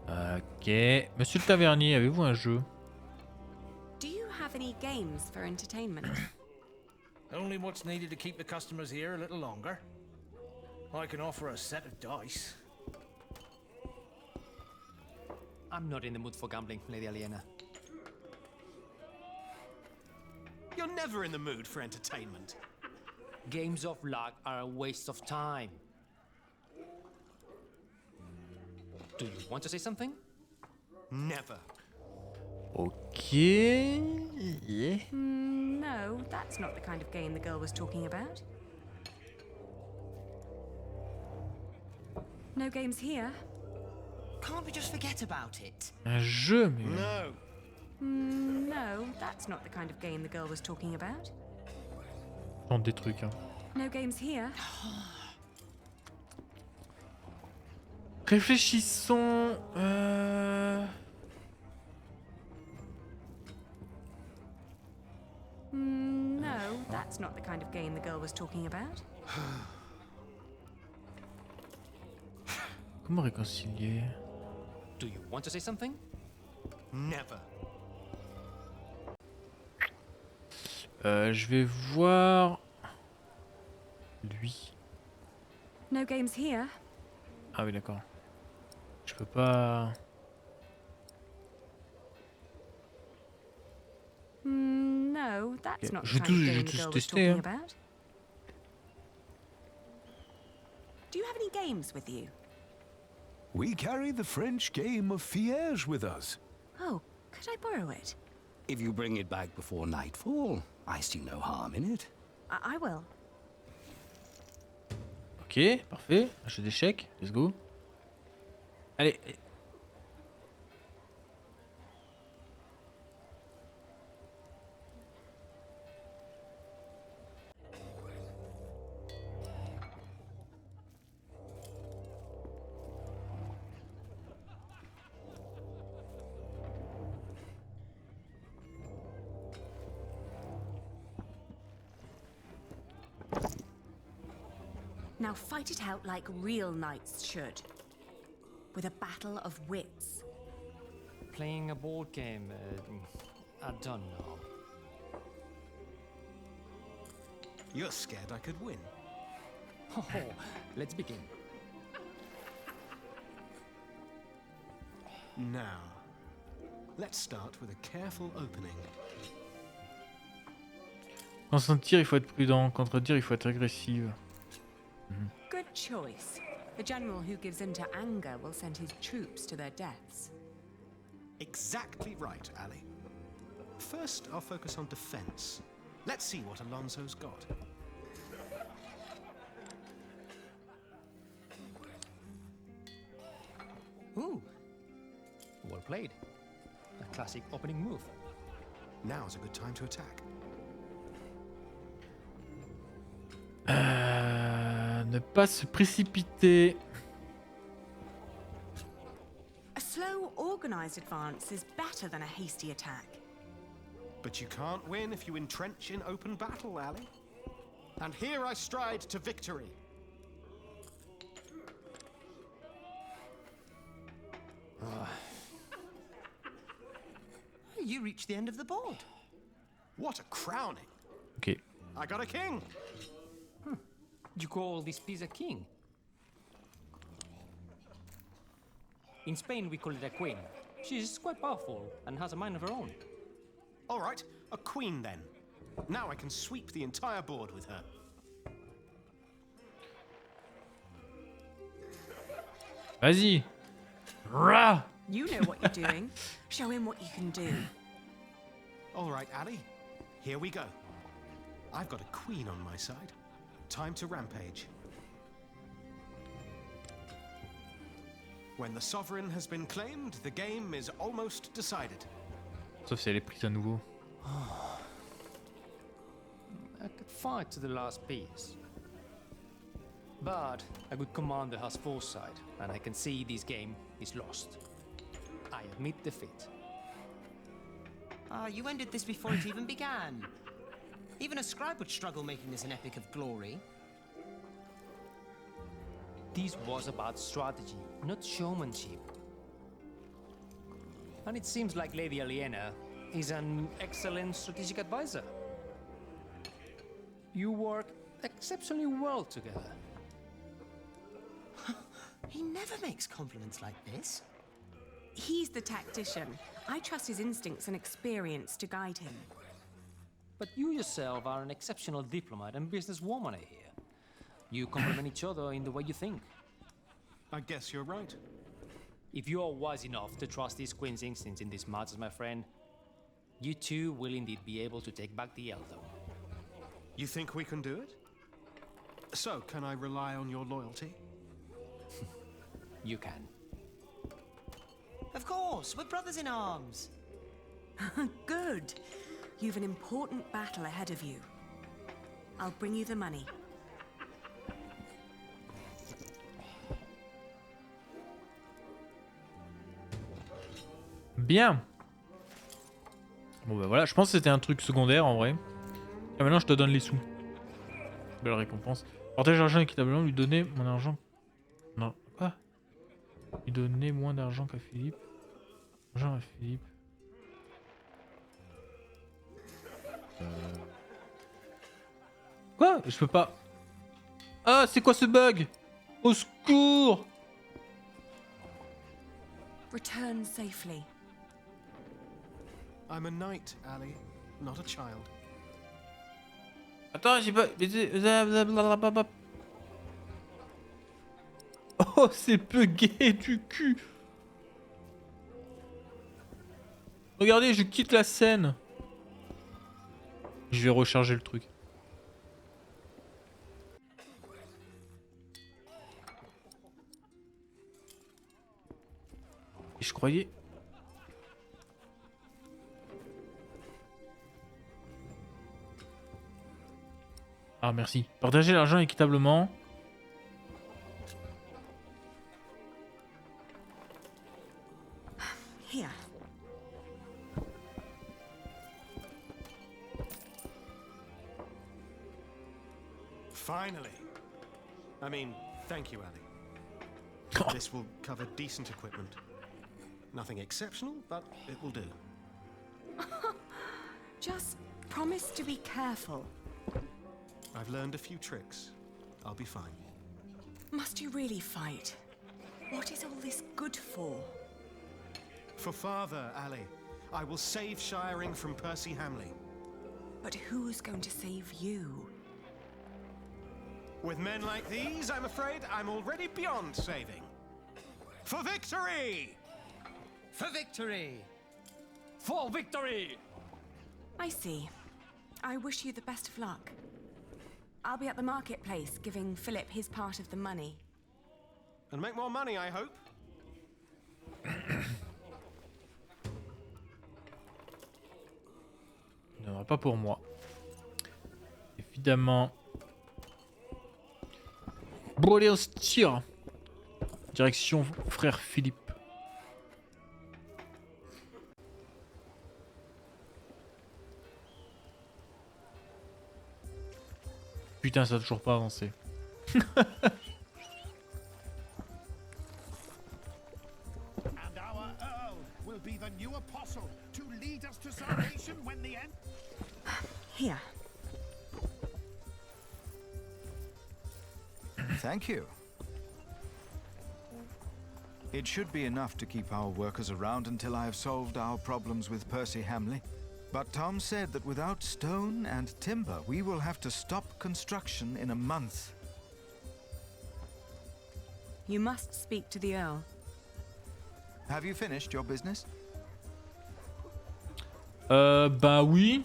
[SPEAKER 1] Ok. Monsieur le tavernier, avez-vous un jeu?
[SPEAKER 2] Do you have any games for entertainment?
[SPEAKER 15] Only what's needed to keep the customers here a little longer. I can offer a set of dice.
[SPEAKER 16] I'm not in the mood for gambling, Lady Aliena.
[SPEAKER 17] You're never in the mood for entertainment.
[SPEAKER 16] Games of luck are a waste of time. Do you want to say something?
[SPEAKER 17] Never.
[SPEAKER 1] Ok.
[SPEAKER 2] No, that's not the kind of game the girl was talking about. No games here.
[SPEAKER 11] Can't we just forget about it?
[SPEAKER 1] Un jeu, mais...
[SPEAKER 17] No.
[SPEAKER 2] No, that's not the kind of game the girl was talking about.
[SPEAKER 1] Tente des trucs, hein.
[SPEAKER 2] No games here.
[SPEAKER 1] Réfléchissons.
[SPEAKER 2] No, that's not the kind of game the girl was talking about.
[SPEAKER 1] Comment réconcilier?
[SPEAKER 16] Do you want to say something?
[SPEAKER 17] Never.
[SPEAKER 1] Je vais voir... Lui.
[SPEAKER 2] No games here.
[SPEAKER 1] Ah oui, d'accord. Je peux pas...
[SPEAKER 2] No, that's not
[SPEAKER 1] Je
[SPEAKER 2] the
[SPEAKER 1] vais
[SPEAKER 2] kind of game the
[SPEAKER 1] tous
[SPEAKER 2] girl was
[SPEAKER 1] tester,
[SPEAKER 2] talking
[SPEAKER 1] hein.
[SPEAKER 2] about. Do you have any games with you?
[SPEAKER 6] We carry the French game of piliers with us.
[SPEAKER 2] Oh, could I borrow it?
[SPEAKER 6] If you bring it back before nightfall, I see no harm in it.
[SPEAKER 2] I will.
[SPEAKER 1] Ok, parfait. Un jeu d'échecs. Let's go. Allez.
[SPEAKER 2] Now fight it out like real knights should. With a battle of wits.
[SPEAKER 16] Playing a board game. I don't know.
[SPEAKER 17] You're scared I could win.
[SPEAKER 16] Oh, let's begin.
[SPEAKER 17] Now, let's start with a careful opening.
[SPEAKER 1] Consentir, il faut être prudent. Contredire, il faut être agressif.
[SPEAKER 2] Good choice. The general who gives in to anger will send his troops to their deaths.
[SPEAKER 17] Exactly right, Ali. First, I'll focus on defense. Let's see what Alonso's got.
[SPEAKER 16] Ooh. Well played. A classic opening move.
[SPEAKER 17] Now's a good time to attack.
[SPEAKER 1] Ne pas se précipiter.
[SPEAKER 2] A slow, organized advance is better than a hasty attack.
[SPEAKER 17] But you can't win if you entrench in open battle, Ali. And here I stride to victory.
[SPEAKER 11] You reached the end of the board.
[SPEAKER 17] What a crowning.
[SPEAKER 1] Ok.
[SPEAKER 17] I got a king.
[SPEAKER 16] You call this piece a king? In Spain, we call it a queen. She's quite powerful and has a mind of her own.
[SPEAKER 17] All right, a queen then. Now I can sweep the entire board with her.
[SPEAKER 1] Vas-y. Rah!
[SPEAKER 2] You know what you're doing. Show him what you can do.
[SPEAKER 17] All right, Ali. Here we go. I've got a queen on my side. Time to rampage. When the sovereign has been claimed, the game is almost decided.
[SPEAKER 1] Sauf si elle est prise à nouveau.
[SPEAKER 16] I could fight to the last piece. But a good commander has foresight, and I can see this game is lost. I admit defeat.
[SPEAKER 11] Ah, you ended this before it even began. Even a scribe would struggle making this an epic of glory.
[SPEAKER 16] This was about strategy, not showmanship. And it seems like Lady Aliena is an excellent strategic advisor. You work exceptionally well together.
[SPEAKER 11] He never makes compliments like this.
[SPEAKER 2] He's the tactician. I trust his instincts and experience to guide him.
[SPEAKER 16] But you yourself are an exceptional diplomat and businesswoman, I hear. You complement each other in the way you think.
[SPEAKER 17] I guess you're right.
[SPEAKER 16] If you are wise enough to trust this queen's instincts in this matter, my friend, you two will indeed be able to take back the Eldom.
[SPEAKER 17] You think we can do it? So, can I rely on your loyalty?
[SPEAKER 16] You can.
[SPEAKER 11] Of course, we're brothers in arms.
[SPEAKER 2] Good. You've an important battle ahead of you. I'll bring you the money.
[SPEAKER 1] Bien. Bon bah voilà, je pense que c'était un truc secondaire en vrai. Et maintenant je te donne les sous. Belle récompense. Partage l'argent équitablement, lui donner mon argent. Non, quoi? Lui donner moins d'argent qu'à Philippe. Argent à Philippe. Quoi? Je peux pas. Ah, c'est quoi ce bug? Au secours!
[SPEAKER 2] Return safely.
[SPEAKER 17] I'm a knight, Ali, not a child.
[SPEAKER 1] Attends, j'ai pas... Oh, c'est bugué du cul. Regardez, je quitte la scène. Je vais recharger le truc. Et je croyais... Ah merci. Partager l'argent équitablement.
[SPEAKER 2] Here.
[SPEAKER 17] Finally. I mean, thank you, Ali. This will cover decent equipment. Nothing exceptional, but it will do.
[SPEAKER 2] Just promise to be careful.
[SPEAKER 17] I've learned a few tricks. I'll be fine.
[SPEAKER 2] Must you really fight? What is all this good for?
[SPEAKER 17] For father, Ali. I will save Shiring from Percy Hamley.
[SPEAKER 2] But who's going to save you?
[SPEAKER 17] With men like these, I'm afraid I'm already beyond saving. For victory!
[SPEAKER 15] For victory! For victory!
[SPEAKER 2] I see. I wish you the best of luck. I'll be at the marketplace giving Philip his part of the money.
[SPEAKER 17] And make more money, I hope.
[SPEAKER 1] Il n'y en aura pas pour moi. Évidemment. Bon, allez, on se tire. Direction frère Philippe. Putain, ça a toujours pas avancé.
[SPEAKER 12] And our Earl will be the new apostle to lead us to salvation when the end.
[SPEAKER 2] Here.
[SPEAKER 20] Thank you. It should be enough to keep our workers around until I have solved our problems with Percy Hamley. But Tom said that without stone and timber, we will have to stop construction in a month.
[SPEAKER 2] You must speak to the Earl.
[SPEAKER 20] Have you finished your business?
[SPEAKER 1] Bah oui.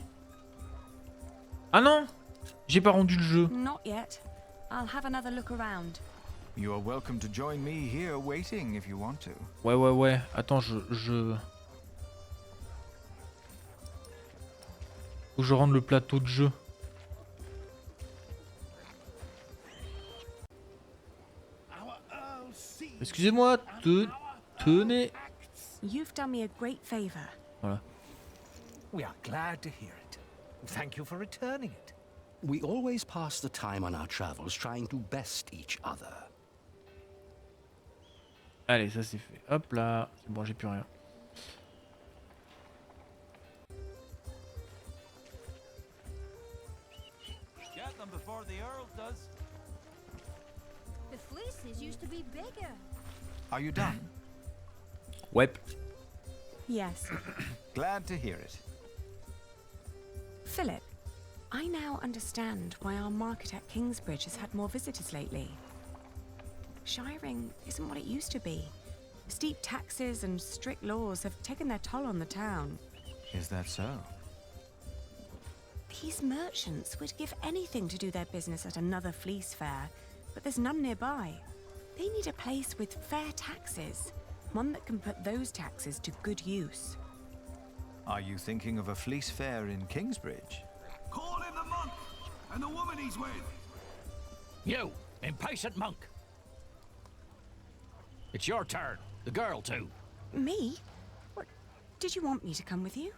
[SPEAKER 1] Ah non, j'ai pas rendu le jeu.
[SPEAKER 2] Not yet. I'll have another look around.
[SPEAKER 20] You are welcome to join me here waiting if you want to.
[SPEAKER 1] Ouais. Attends, Faut que je rende le plateau de jeu. Excusez-moi, tenez.
[SPEAKER 2] You've done me a great favor.
[SPEAKER 1] Voilà.
[SPEAKER 8] We are glad to hear it. Thank you for returning it.
[SPEAKER 21] We always pass the time on our travels trying to best each other.
[SPEAKER 1] Allez, ça c'est fait. Hop là. C'est bon, j'ai plus rien.
[SPEAKER 22] Get them before the Earl does.
[SPEAKER 10] The fleeces used to be bigger.
[SPEAKER 20] Are you done?
[SPEAKER 1] Ouais.
[SPEAKER 2] Yes.
[SPEAKER 20] Glad to hear it.
[SPEAKER 2] Philip, I now understand why our market at Kingsbridge has had more visitors lately. Shiring isn't what it used to be. Steep taxes and strict laws have taken their toll on the town.
[SPEAKER 20] Is that so?
[SPEAKER 2] These merchants would give anything to do their business at another fleece fair, but there's none nearby. They need a place with fair taxes, one that can put those taxes to good use.
[SPEAKER 20] Are you thinking of a fleece fair in Kingsbridge?
[SPEAKER 9] Call him the monk and the woman he's with.
[SPEAKER 13] You, impatient monk. It's your turn. The girl too.
[SPEAKER 2] Me? What? Did you want me to come with you?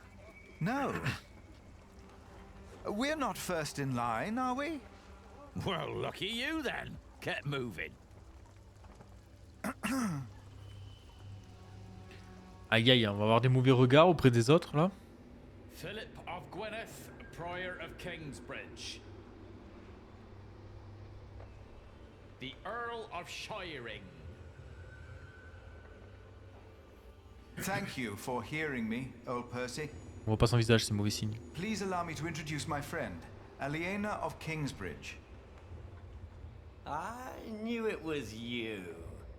[SPEAKER 20] No. We're not first in line, are we?
[SPEAKER 13] Well, lucky you then. Get moving.
[SPEAKER 1] Aïe, on va avoir des mauvais regards auprès des autres là.
[SPEAKER 23] Philip of Gwynedd, prior of Kingsbridge. The Earl of Shiring.
[SPEAKER 20] Thank you for hearing me, old Percy.
[SPEAKER 1] On voit pas son visage, c'est mauvais signe.
[SPEAKER 20] Please allow me to introduce my friend, Aliena of Kingsbridge.
[SPEAKER 24] I knew it was you.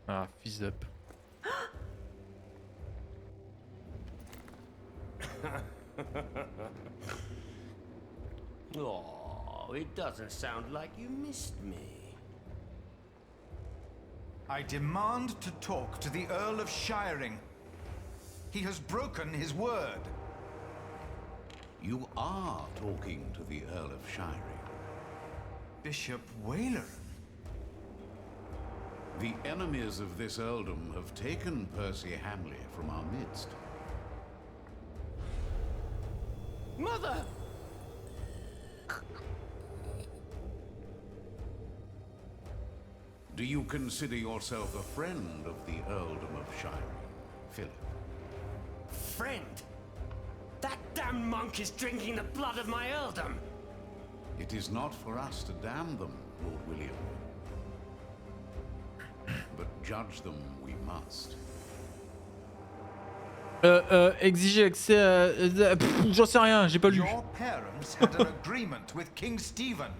[SPEAKER 1] Ah, fils up.
[SPEAKER 24] Oh, it doesn't sound like you missed me.
[SPEAKER 20] I demand to talk to the Earl of Shiring. He has broken his word.
[SPEAKER 25] You are talking to the Earl of Shiring.
[SPEAKER 20] Bishop Whaler.
[SPEAKER 25] The enemies of this earldom have taken Percy Hamley from our midst.
[SPEAKER 24] Mother!
[SPEAKER 25] Do you consider yourself a friend of the earldom of Shiring, Philip?
[SPEAKER 24] Friend? That damn damned monk is drinking the blood of my earldom.
[SPEAKER 25] It is not for us to damn them, Lord William. But judge them we must.
[SPEAKER 1] Exiger accès à... J'en sais rien, j'ai pas lu.
[SPEAKER 20] Your parents had an agreement with King Stephen.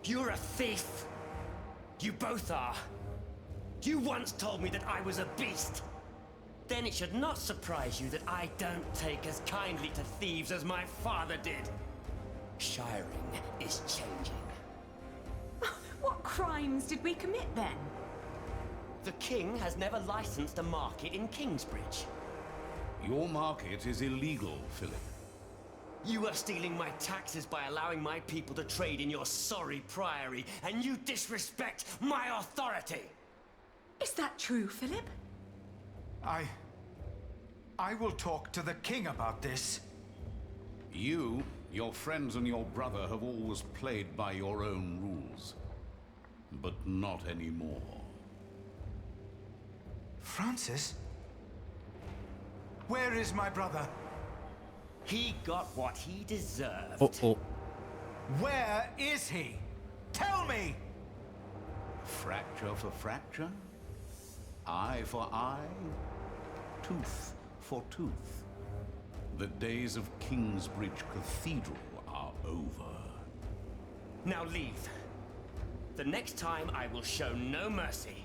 [SPEAKER 24] You're a thief. You both are. You once told me that I was a beast. Then it should not surprise you that I don't take as kindly to thieves as my father did. Shiring is changing.
[SPEAKER 2] What crimes did we commit then?
[SPEAKER 24] The king has never licensed a market in Kingsbridge.
[SPEAKER 25] Your market is illegal, Philip.
[SPEAKER 24] You are stealing my taxes by allowing my people to trade in your sorry priory, and you disrespect my authority!
[SPEAKER 2] Is that true, Philip?
[SPEAKER 20] I will talk to the king about this.
[SPEAKER 25] You, your friends and your brother have always played by your own rules. But not anymore.
[SPEAKER 20] Francis? Where is my brother?
[SPEAKER 24] He got what he deserved.
[SPEAKER 20] Where is he? Tell me!
[SPEAKER 25] Fracture for fracture? Eye for eye? Tooth for tooth? The days of Kingsbridge Cathedral are over.
[SPEAKER 24] Now leave. The next time I will show no mercy.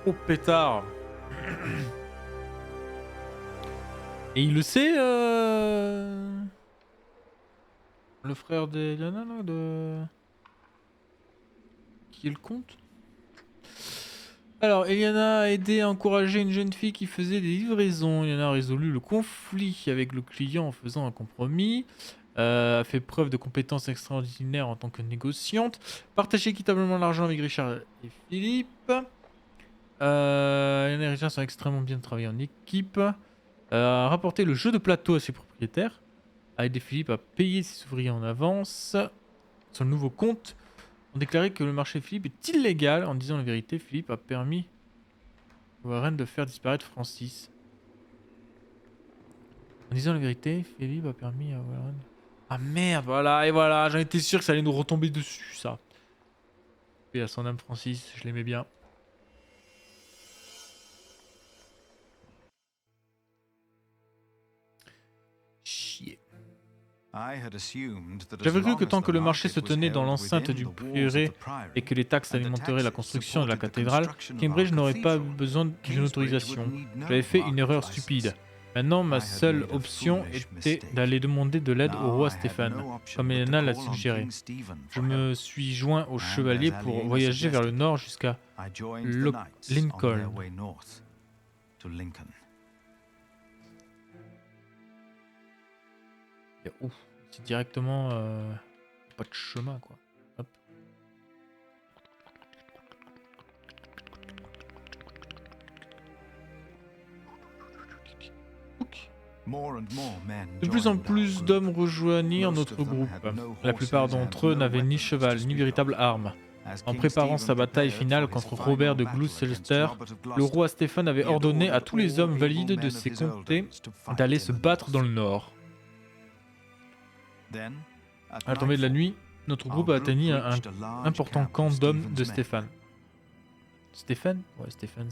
[SPEAKER 1] Oh pétard. Et il le sait, le frère d'Eliana, là, qui est le comte. Alors, Eliana a aidé à encourager une jeune fille qui faisait des livraisons. Eliana a résolu le conflit avec le client en faisant un compromis. A fait preuve de compétences extraordinaires en tant que négociante. Partagé équitablement l'argent avec Richard et Philippe. Eliana et Richard sont extrêmement bien travaillés en équipe. A rapporté le jeu de plateau à ses propriétaires. A aidé Philippe à payer ses ouvriers en avance. Son nouveau compte ont déclaré que le marché de Philippe est illégal. En disant la vérité, Philippe a permis à Warren de faire disparaître Francis. En disant la vérité, Philippe a permis à Warren... Ah merde, voilà, et voilà, j'en étais sûr que ça allait nous retomber dessus, ça. Et à son âme Francis, je l'aimais bien. Chier. J'avais cru que tant que le marché se tenait dans l'enceinte du prieuré et que les taxes alimenteraient la construction de la cathédrale, Kingsbridge n'aurait pas besoin d'une autorisation. J'avais fait une erreur stupide. Maintenant, ma seule option était d'aller demander de l'aide au roi Stéphane, comme Eliana l'a suggéré. Je me suis joint aux chevaliers pour voyager vers le nord jusqu'à Lincoln. Ouf, c'est directement pas de chemin quoi. Hop. De plus en plus d'hommes rejoignirent notre groupe. La plupart d'entre eux n'avaient ni cheval ni véritable arme. En préparant sa bataille finale contre Robert de Gloucester, le roi Stéphane avait ordonné à tous les hommes valides de ses comtés d'aller se battre dans le nord. À la tombée de la nuit, notre groupe a atteint un important camp d'hommes de Stéphane. Stéphane? Ouais, Stéphane.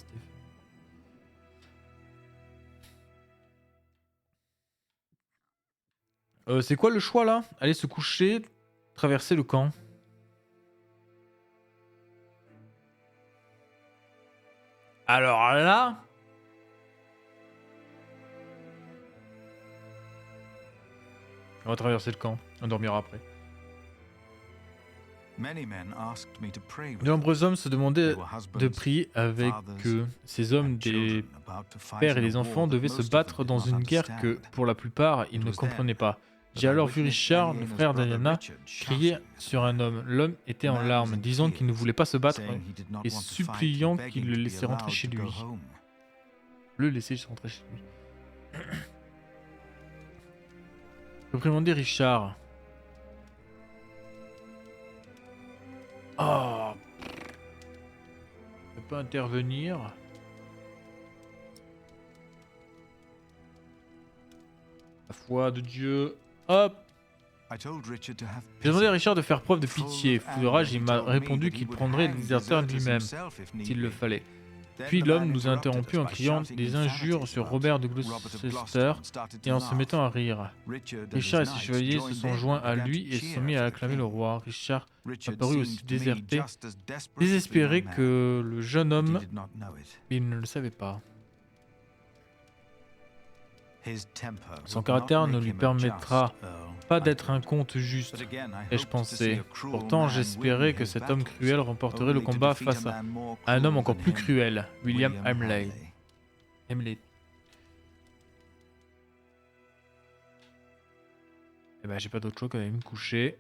[SPEAKER 1] C'est quoi le choix là? Aller se coucher, traverser le camp. Alors là... On va traverser le camp, on dormira après. De nombreux hommes se demandaient de prier avec eux. Ces hommes, des pères et des enfants, devaient se battre dans une guerre que, pour la plupart, ils ne comprenaient pas. J'ai alors vu Richard, le frère d'Eliana, crier sur un homme. L'homme était en larmes, disant qu'il ne voulait pas se battre et suppliant qu'il le laissait rentrer chez lui. Le laisser rentrer chez lui. Reprimandez Richard. Oh. Ne peut pas intervenir. foi de Dieu. Hop. J'ai demandé à Richard de faire preuve de pitié. Fou de rage, il m'a répondu qu'il prendrait le déserteur lui-même, s'il le fallait. Puis l'homme nous a interrompus en criant des injures sur Robert de Gloucester et en se mettant à rire. Richard et ses chevaliers se sont joints à lui et se sont mis à acclamer le roi. Richard apparut aussi désespéré que le jeune homme. Il ne le savait pas. Son caractère ne lui permettra pas d'être un comte juste, ai-je pensé. Pourtant, j'espérais que cet homme cruel remporterait le combat face à un homme encore plus cruel, William Hamley. Eh ben, j'ai pas d'autre choix qu'à aller me coucher.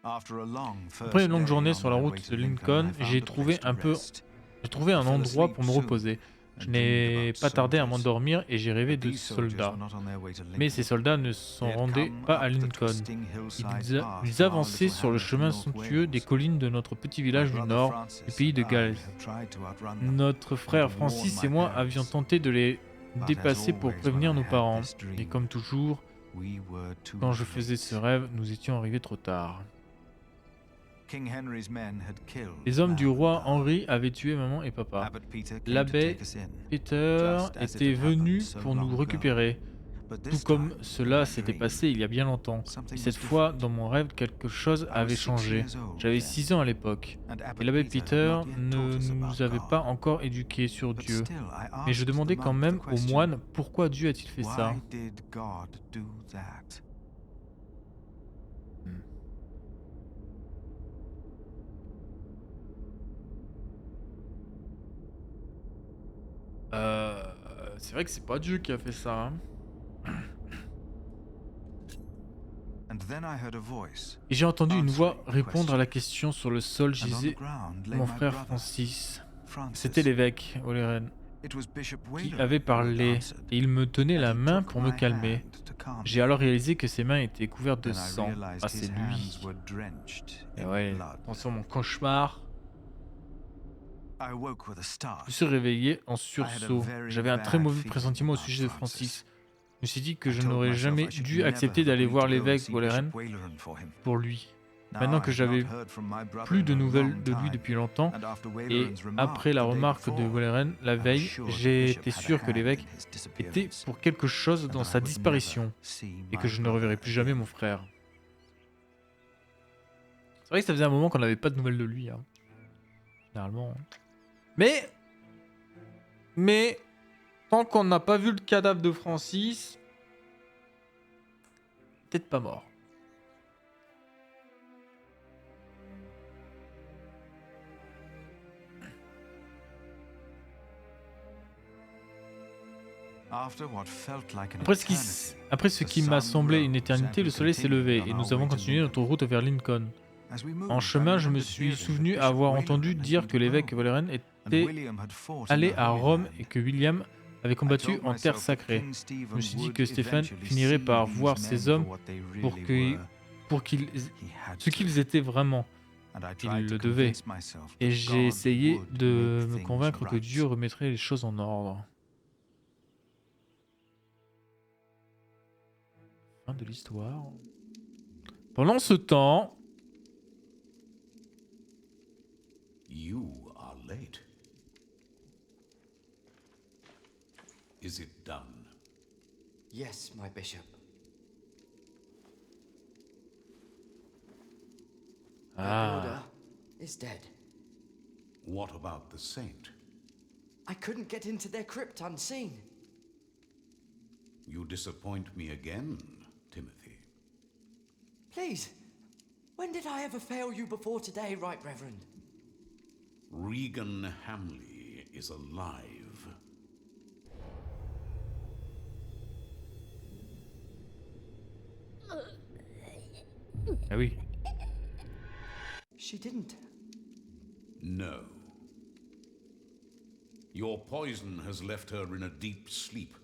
[SPEAKER 1] Après une longue journée sur la route de Lincoln, j'ai trouvé un endroit pour me reposer. Je n'ai pas tardé à m'endormir et j'ai rêvé de soldats. Mais ces soldats ne s'en rendaient pas à Lincoln. Ils avançaient sur le chemin somptueux des collines de notre petit village du nord, du pays de Galles. Notre frère Francis et moi avions tenté de les dépasser pour prévenir nos parents. Et comme toujours, quand je faisais ce rêve, nous étions arrivés trop tard. Les hommes du roi Henri avaient tué maman et papa. L'abbé Peter était venu pour nous récupérer, tout comme cela s'était passé il y a bien longtemps. Et cette fois, dans mon rêve, quelque chose avait changé. J'avais 6 ans à l'époque, et l'abbé Peter ne nous avait pas encore éduqués sur Dieu. Mais je demandais quand même aux moines pourquoi Dieu a-t-il fait ça. C'est vrai que c'est pas Dieu qui a fait ça. Et j'ai entendu une voix répondre à la question sur le sol, gisait mon frère Francis. C'était l'évêque, O'Leary, qui avait parlé, et il me tenait la main pour me calmer. J'ai alors réalisé que ses mains étaient couvertes de sang. Ah, c'est lui. Et ouais, attention mon cauchemar. Je me suis réveillé en sursaut. J'avais un très mauvais pressentiment au sujet de Francis. Je me suis dit que je n'aurais jamais dû accepter d'aller voir l'évêque O'Leary pour lui. Maintenant que j'avais plus de nouvelles de lui depuis longtemps, et après la remarque de O'Leary la veille, j'étais sûr que l'évêque était pour quelque chose dans sa disparition, et que je ne reverrai plus jamais mon frère. C'est vrai que ça faisait un moment qu'on n'avait pas de nouvelles de lui, hein. Généralement. Mais, tant qu'on n'a pas vu le cadavre de Francis, peut-être pas mort. Après ce qui m'a semblé une éternité, le soleil s'est levé et nous avons continué notre route vers Lincoln. En chemin, je me suis souvenu avoir entendu dire que l'évêque O'Leary était allé à Rome et que William avait combattu en terre sacrée. Je me suis dit que Stéphane finirait par voir ces hommes ce qu'ils étaient vraiment. Il le devait. Et j'ai essayé de me convaincre que Dieu remettrait les choses en ordre. Fin de l'histoire. Pendant ce temps...
[SPEAKER 25] You are late. Is it done?
[SPEAKER 3] Yes, my bishop. The order is dead.
[SPEAKER 25] What about the saint?
[SPEAKER 3] I couldn't get into their crypt unseen.
[SPEAKER 25] You disappoint me again, Timothy.
[SPEAKER 3] Please, when did I ever fail you before today, Right Reverend?
[SPEAKER 25] Regan Hamley is alive.
[SPEAKER 1] Ah oui.
[SPEAKER 3] She didn't.
[SPEAKER 25] No. Your poison has left her in a deep sleep.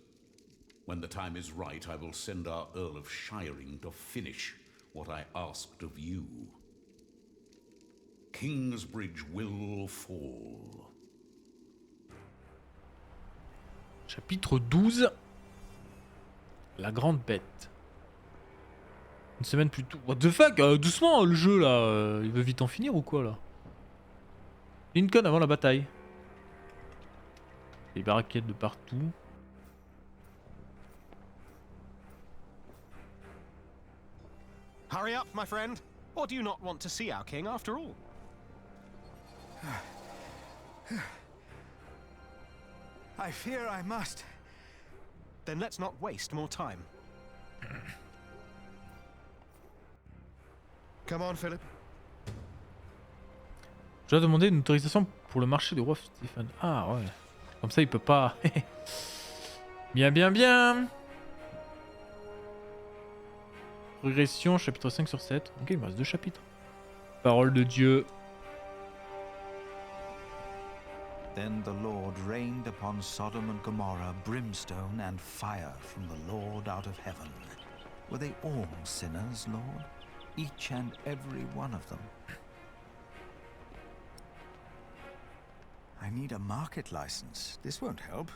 [SPEAKER 25] When the time is right, I will send our Earl of Shiring to finish what I asked of you. Kingsbridge will fall.
[SPEAKER 1] Chapitre 12. La grande bête. Une semaine plus tôt. What the fuck, doucement le jeu là. Il veut vite en finir ou quoi là? Lincoln avant la bataille. Des barricades de partout.
[SPEAKER 17] Hurry up, my friend. Or do you not want to see our king after all?
[SPEAKER 20] I fear I must.
[SPEAKER 17] Then let's not waste more time. Come on, Philip.
[SPEAKER 1] Je dois demander une autorisation pour le marché du roi Stephen. Ah ouais. Comme ça il peut pas. Bien, bien, bien. Progression, chapitre 5 sur 7. Ok, il me reste 2 chapitres. Parole de Dieu.
[SPEAKER 20] Then the Lord rained upon Sodom and Gomorrah brimstone and fire from the Lord out of heaven. Were they all sinners, Lord? Each and every one of them. I need a market license. This won't help.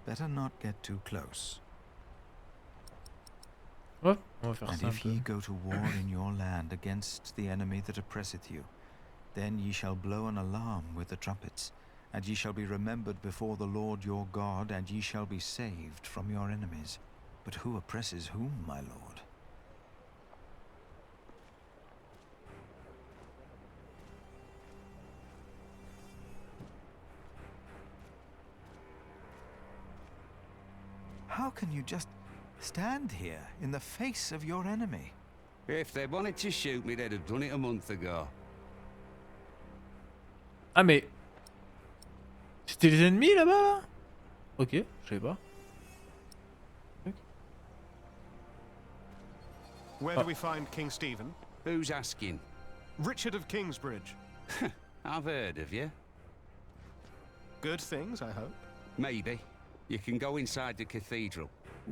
[SPEAKER 20] Better not get too close.
[SPEAKER 1] Ouais, on va faire
[SPEAKER 20] and
[SPEAKER 1] ça un
[SPEAKER 20] if
[SPEAKER 1] peu.
[SPEAKER 20] ye go to war in your land against the enemy that oppresseth you, then ye shall blow an alarm with the trumpets, and ye shall be remembered before the Lord your God, and ye shall be saved from your enemies. But who oppresses whom, my lord? How can you just stand here in the face of your enemy?
[SPEAKER 21] If they wanted to shoot me, they'd have done it a month ago.
[SPEAKER 1] Ah mais... C'était les ennemis là-bas là? Ok, je sais pas.
[SPEAKER 17] Where do we find King Stephen?
[SPEAKER 21] Who's asking?
[SPEAKER 17] Richard of Kingsbridge.
[SPEAKER 21] I've heard of you.
[SPEAKER 17] Good things, I hope.
[SPEAKER 21] Maybe. You can go inside the cathedral.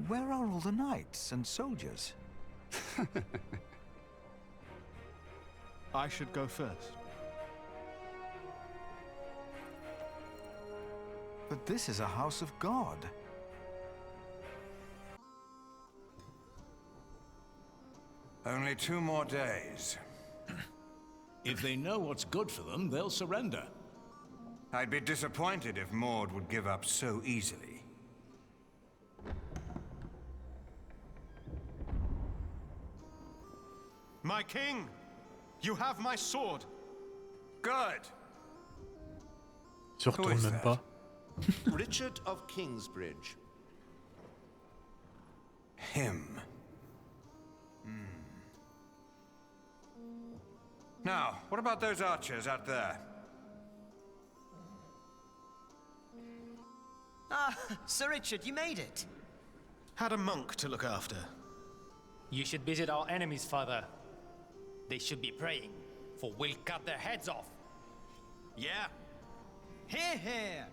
[SPEAKER 20] Where are all the knights and soldiers?
[SPEAKER 17] I should go first.
[SPEAKER 20] But this is a house of God.
[SPEAKER 4] Only 2 more days.
[SPEAKER 9] If they know what's good for them, they'll surrender.
[SPEAKER 4] I'd be disappointed if Maud would give up so easily.
[SPEAKER 17] My king! You have my sword!
[SPEAKER 4] Good!
[SPEAKER 1] Se retourne même pas.
[SPEAKER 5] Richard of Kingsbridge.
[SPEAKER 4] Him. Now, what about those archers out there?
[SPEAKER 11] Ah, Sir Richard, you made it.
[SPEAKER 17] Had a monk to look after.
[SPEAKER 16] You should visit our enemies, father. They should be praying, for we'll cut their heads off.
[SPEAKER 11] Yeah. Hear, hear.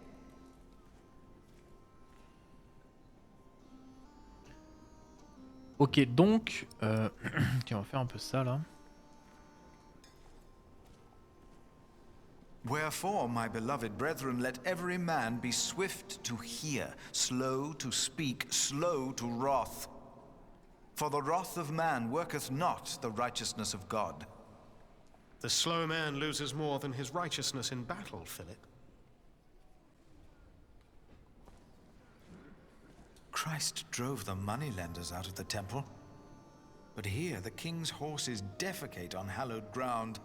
[SPEAKER 1] Ok, donc... Tiens, on va faire un peu ça là.
[SPEAKER 20] Wherefore, my beloved brethren, let every man be swift to hear, slow to speak, slow to wrath. For the wrath of man worketh not the righteousness of God.
[SPEAKER 17] The slow man loses more than his righteousness in battle, Philip.
[SPEAKER 20] Christ drove the moneylenders out of the temple. But here the king's horses defecate on hallowed ground.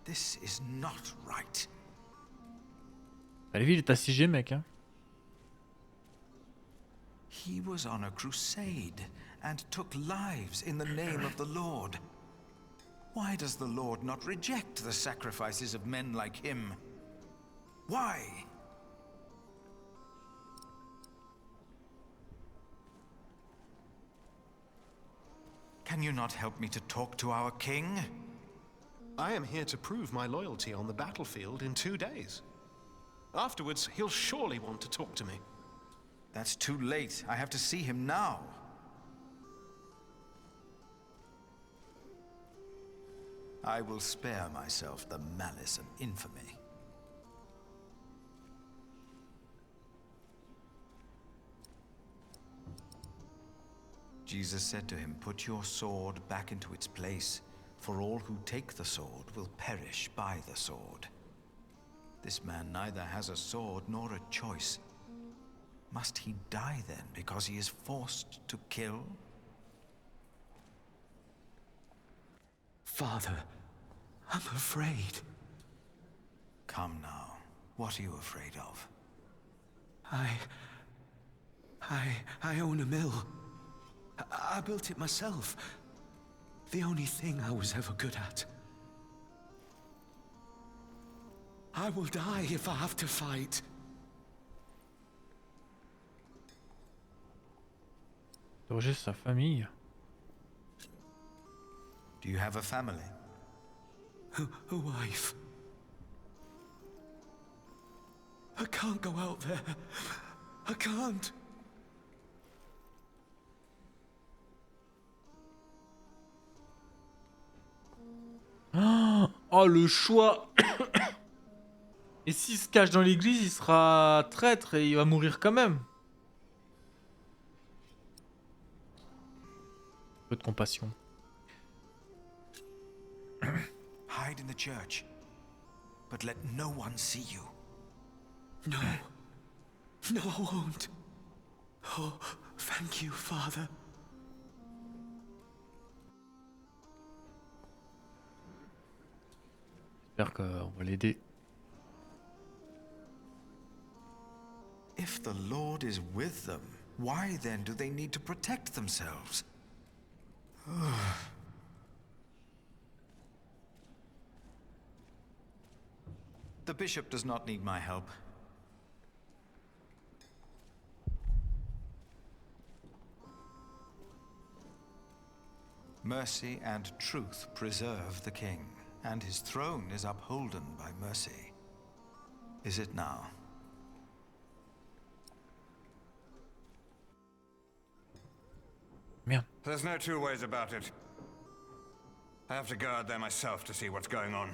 [SPEAKER 20] This is not right.
[SPEAKER 1] La ville est assiégée, mec. Hein.
[SPEAKER 20] He was on a crusade and took lives in the name of the Lord. Why does the Lord not reject the sacrifices of men like him? Why? Can you not help me to talk to our king?
[SPEAKER 17] I am here to prove my loyalty on the battlefield in 2 days. Afterwards, he'll surely want to talk to me.
[SPEAKER 20] That's too late. I have to see him now. I will spare myself the malice and infamy. Jesus said to him, "Put your sword back into its place, for all who take the sword will perish by the sword." This man neither has a sword nor a choice. Must he die then because he is forced to kill?
[SPEAKER 21] Father, I'm afraid.
[SPEAKER 20] Come now. What are you afraid of?
[SPEAKER 21] I own a mill. I built it myself. The only thing I was ever good at. I will die if I have to fight.
[SPEAKER 1] Loger sa famille.
[SPEAKER 20] Do you have a family?
[SPEAKER 21] A wife. I can't go out there. I can't.
[SPEAKER 1] Oh, le choix. Et s'il se cache dans l'église, il sera traître et il va mourir quand même. Peu de compassion.
[SPEAKER 20] Hide in the church, but let no one see you.
[SPEAKER 21] No. No, I won't. Oh, thank you, Father.
[SPEAKER 1] J'espère qu'on va l'aider.
[SPEAKER 20] If the Lord is with them, why then do they need to protect themselves? The bishop does not need my help. Mercy and truth preserve the king, and his throne is upholden by mercy. Is it now?
[SPEAKER 1] Merde.
[SPEAKER 4] There's no two ways about it. I have to go out there myself to see what's going on.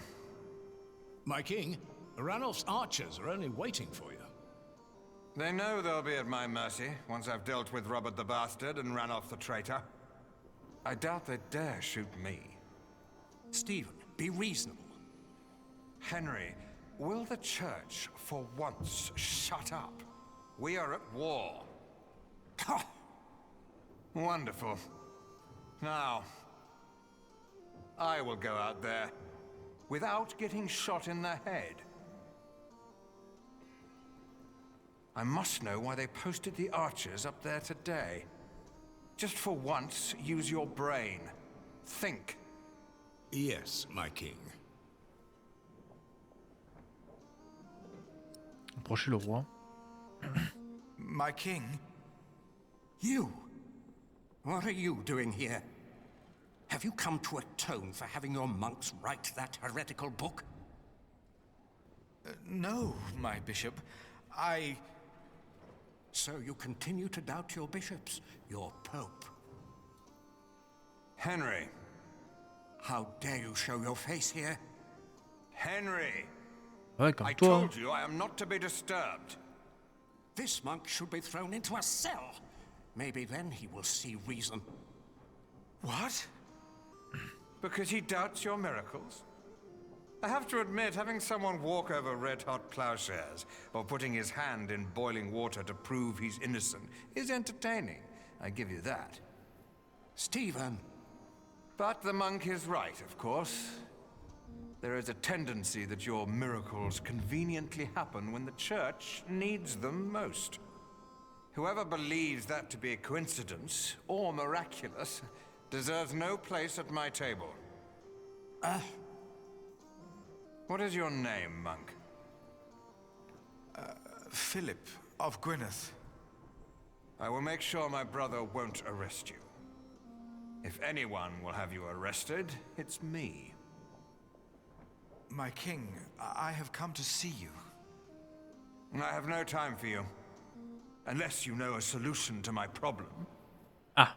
[SPEAKER 9] My king, Ranulph's archers are only waiting for you.
[SPEAKER 4] They know they'll be at my mercy once I've dealt with Robert the Bastard and Ranulph the traitor. I doubt they dare shoot me.
[SPEAKER 17] Stephen, be reasonable.
[SPEAKER 4] Henry, will the church for once shut up? We are at war. Wonderful. Now, I will go out there without getting shot in the head. I must know why they posted the archers up there today. Just for once, use your brain. Think.
[SPEAKER 9] Yes, my king.
[SPEAKER 1] Approchez le roi.
[SPEAKER 20] My king?
[SPEAKER 17] You? What are you doing here? Have you come to atone for having your monks write that heretical book?
[SPEAKER 20] No, my bishop.
[SPEAKER 17] So you continue to doubt your bishops, your pope?
[SPEAKER 4] Henry.
[SPEAKER 17] How dare you show your face here?
[SPEAKER 4] Henry!
[SPEAKER 1] Ouais, comme
[SPEAKER 4] I
[SPEAKER 1] toi.
[SPEAKER 4] told you I am not to be disturbed.
[SPEAKER 17] This monk should be thrown into a cell. Maybe then he will see reason.
[SPEAKER 20] What?
[SPEAKER 4] Because he doubts your miracles? I have to admit, having someone walk over red-hot plowshares, or putting his hand in boiling water to prove he's innocent, is entertaining. I give you that.
[SPEAKER 17] Stephen!
[SPEAKER 4] But the monk is right, of course. There is a tendency that your miracles conveniently happen when the church needs them most. Whoever believes that to be a coincidence, or miraculous, deserves no place at my table. What is your name, monk?
[SPEAKER 20] Philip of Gwynedd.
[SPEAKER 4] I will make sure my brother won't arrest you. If anyone will have you arrested, it's me.
[SPEAKER 20] My king, I have come to see you.
[SPEAKER 4] I have no time for you. Unless you know a solution to my problem.
[SPEAKER 1] Ah,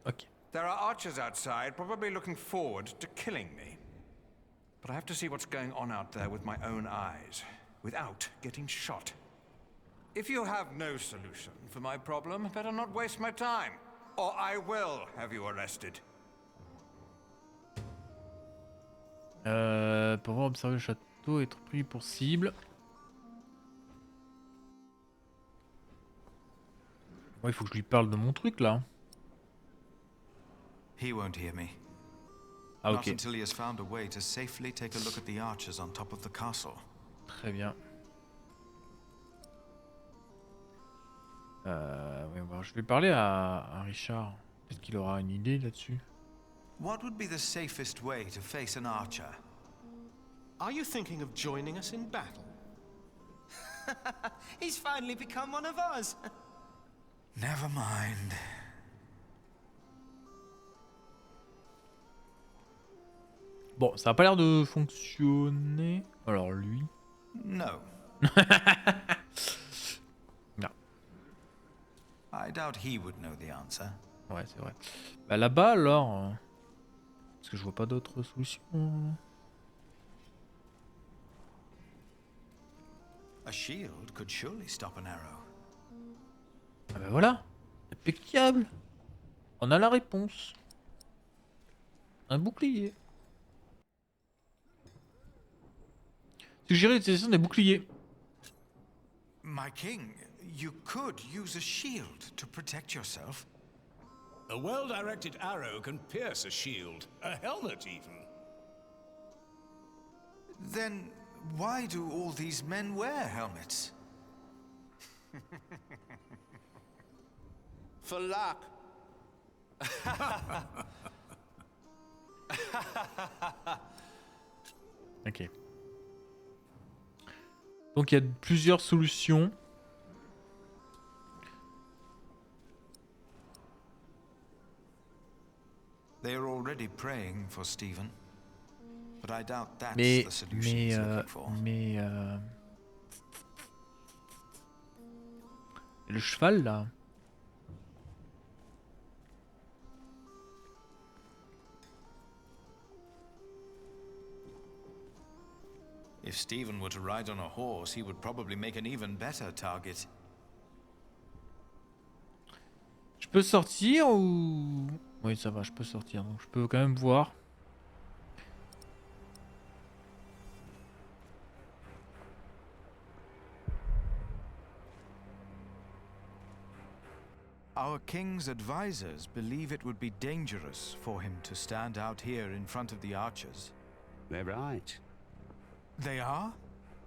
[SPEAKER 1] okay.
[SPEAKER 4] There are archers outside, probably looking forward to killing me. But I have to see what's going on out there with my own eyes, without getting shot. If you have no solution for my problem, better not waste my time. or I will have you arrested.
[SPEAKER 1] Pour voir observer le château, être pris pour cible. Ouais, il faut que je lui parle de mon truc là.
[SPEAKER 20] He won't hear me.
[SPEAKER 1] Ah,
[SPEAKER 20] Not
[SPEAKER 1] ok.
[SPEAKER 20] until he has found a way to safely take a look at the archers on top of the castle.
[SPEAKER 1] Très bien. Ouais, bon, je vais parler à Richard. Peut-être qu'il aura une idée là-dessus.
[SPEAKER 20] What would be the safest way to face an archer?
[SPEAKER 17] Are you thinking of joining us in battle?
[SPEAKER 11] He's finally become one of us.
[SPEAKER 20] Never mind.
[SPEAKER 1] Bon, ça a pas l'air de fonctionner. Alors lui.
[SPEAKER 20] No.
[SPEAKER 1] Non.
[SPEAKER 20] I doubt he would know the answer.
[SPEAKER 1] Ouais, c'est vrai. Bah là-bas alors. Parce que je vois pas d'autres solutions.
[SPEAKER 20] A shield could surely stop an arrow.
[SPEAKER 1] Ah bah voilà. Impeccable. On a la réponse. Un bouclier. Suggérer l'utilisation des boucliers.
[SPEAKER 20] My king, you could use a shield to protect yourself.
[SPEAKER 9] A well-directed arrow can pierce a shield, a helmet even.
[SPEAKER 20] Then why do all these men wear helmets?
[SPEAKER 17] For luck.
[SPEAKER 1] Ok. Donc il y a plusieurs solutions.
[SPEAKER 20] They are already praying for Stephen, but I doubt that's the solution he's looking for.
[SPEAKER 1] Le cheval là.
[SPEAKER 20] If Stephen were to ride on a horse, he would probably make an even better target.
[SPEAKER 1] Je peux sortir ou... Oui, ça va, je peux sortir. Donc je peux quand même voir.
[SPEAKER 20] Our king's advisors believe it would be dangerous for him to stand out here in front of the archers.
[SPEAKER 6] They're right.
[SPEAKER 20] They are?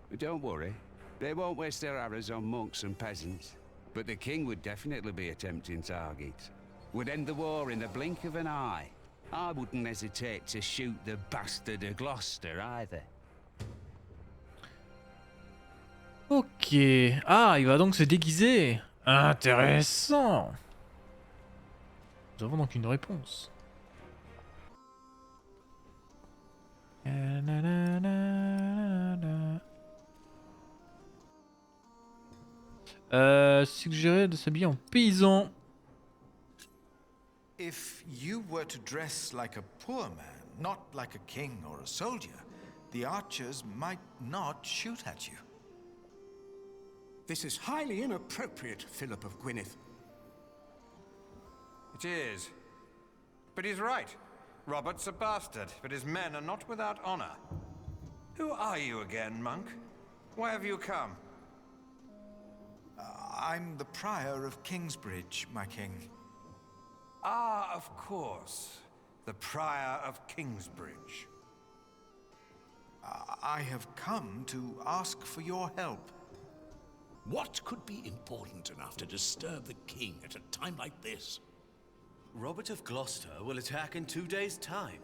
[SPEAKER 6] But don't worry. They won't waste their arrows on monks and peasants. But the king would definitely be a tempting target. Would end the war in the blink of an eye. I wouldn't hesitate to shoot the bastard of Gloucester either.
[SPEAKER 1] Ok. Ah, il va donc se déguiser. Intéressant. Nous avons donc une réponse. Suggérer de s'habiller en paysan.
[SPEAKER 20] If you were to dress like a poor man, not like a king or a soldier, the archers might not shoot at you.
[SPEAKER 12] This is highly inappropriate, Philip of Gwynedd.
[SPEAKER 4] It is. But he's right. Robert's a bastard, but his men are not without honor. Who are you again, monk? Why have you come?
[SPEAKER 20] I'm the prior of Kingsbridge, my king.
[SPEAKER 4] Ah, of course. The prior of Kingsbridge.
[SPEAKER 20] I have come to ask for your help.
[SPEAKER 9] What could be important enough to disturb the king at a time like this?
[SPEAKER 7] Robert of Gloucester will attack in 2 days' time.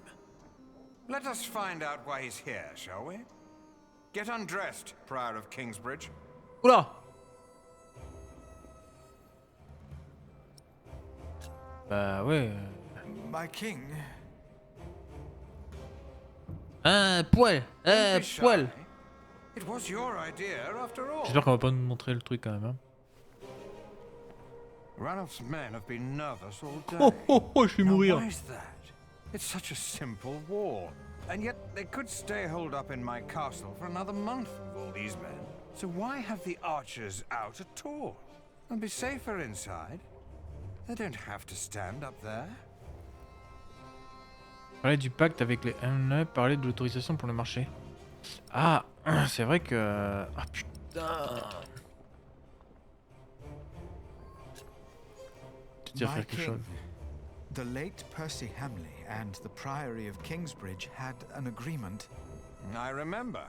[SPEAKER 4] Let us find out why he's here, shall we? Get undressed, prior of Kingsbridge.
[SPEAKER 1] Oula! Bah ouais.
[SPEAKER 20] My king.
[SPEAKER 1] Poil. Poil.
[SPEAKER 4] It was your idea, after all.
[SPEAKER 1] J'espère qu'on va pas nous montrer le truc quand même. Hein.
[SPEAKER 4] Ranulph's men have been nervous all day.
[SPEAKER 1] Je vais mourir.
[SPEAKER 4] Why is that? It's such a simple war. And yet they could stay holed up in my castle for another month with all these men. So why have the archers out at all? They'll be safer inside. They don't have to stand up there.
[SPEAKER 1] Parler du pacte avec les parler de l'autorisation pour le marché. Ah, c'est vrai que... Ah putain. Tu dois faire quelque chose.
[SPEAKER 20] The late Percy Hamley and the Priory of Kingsbridge had an agreement.
[SPEAKER 4] I remember.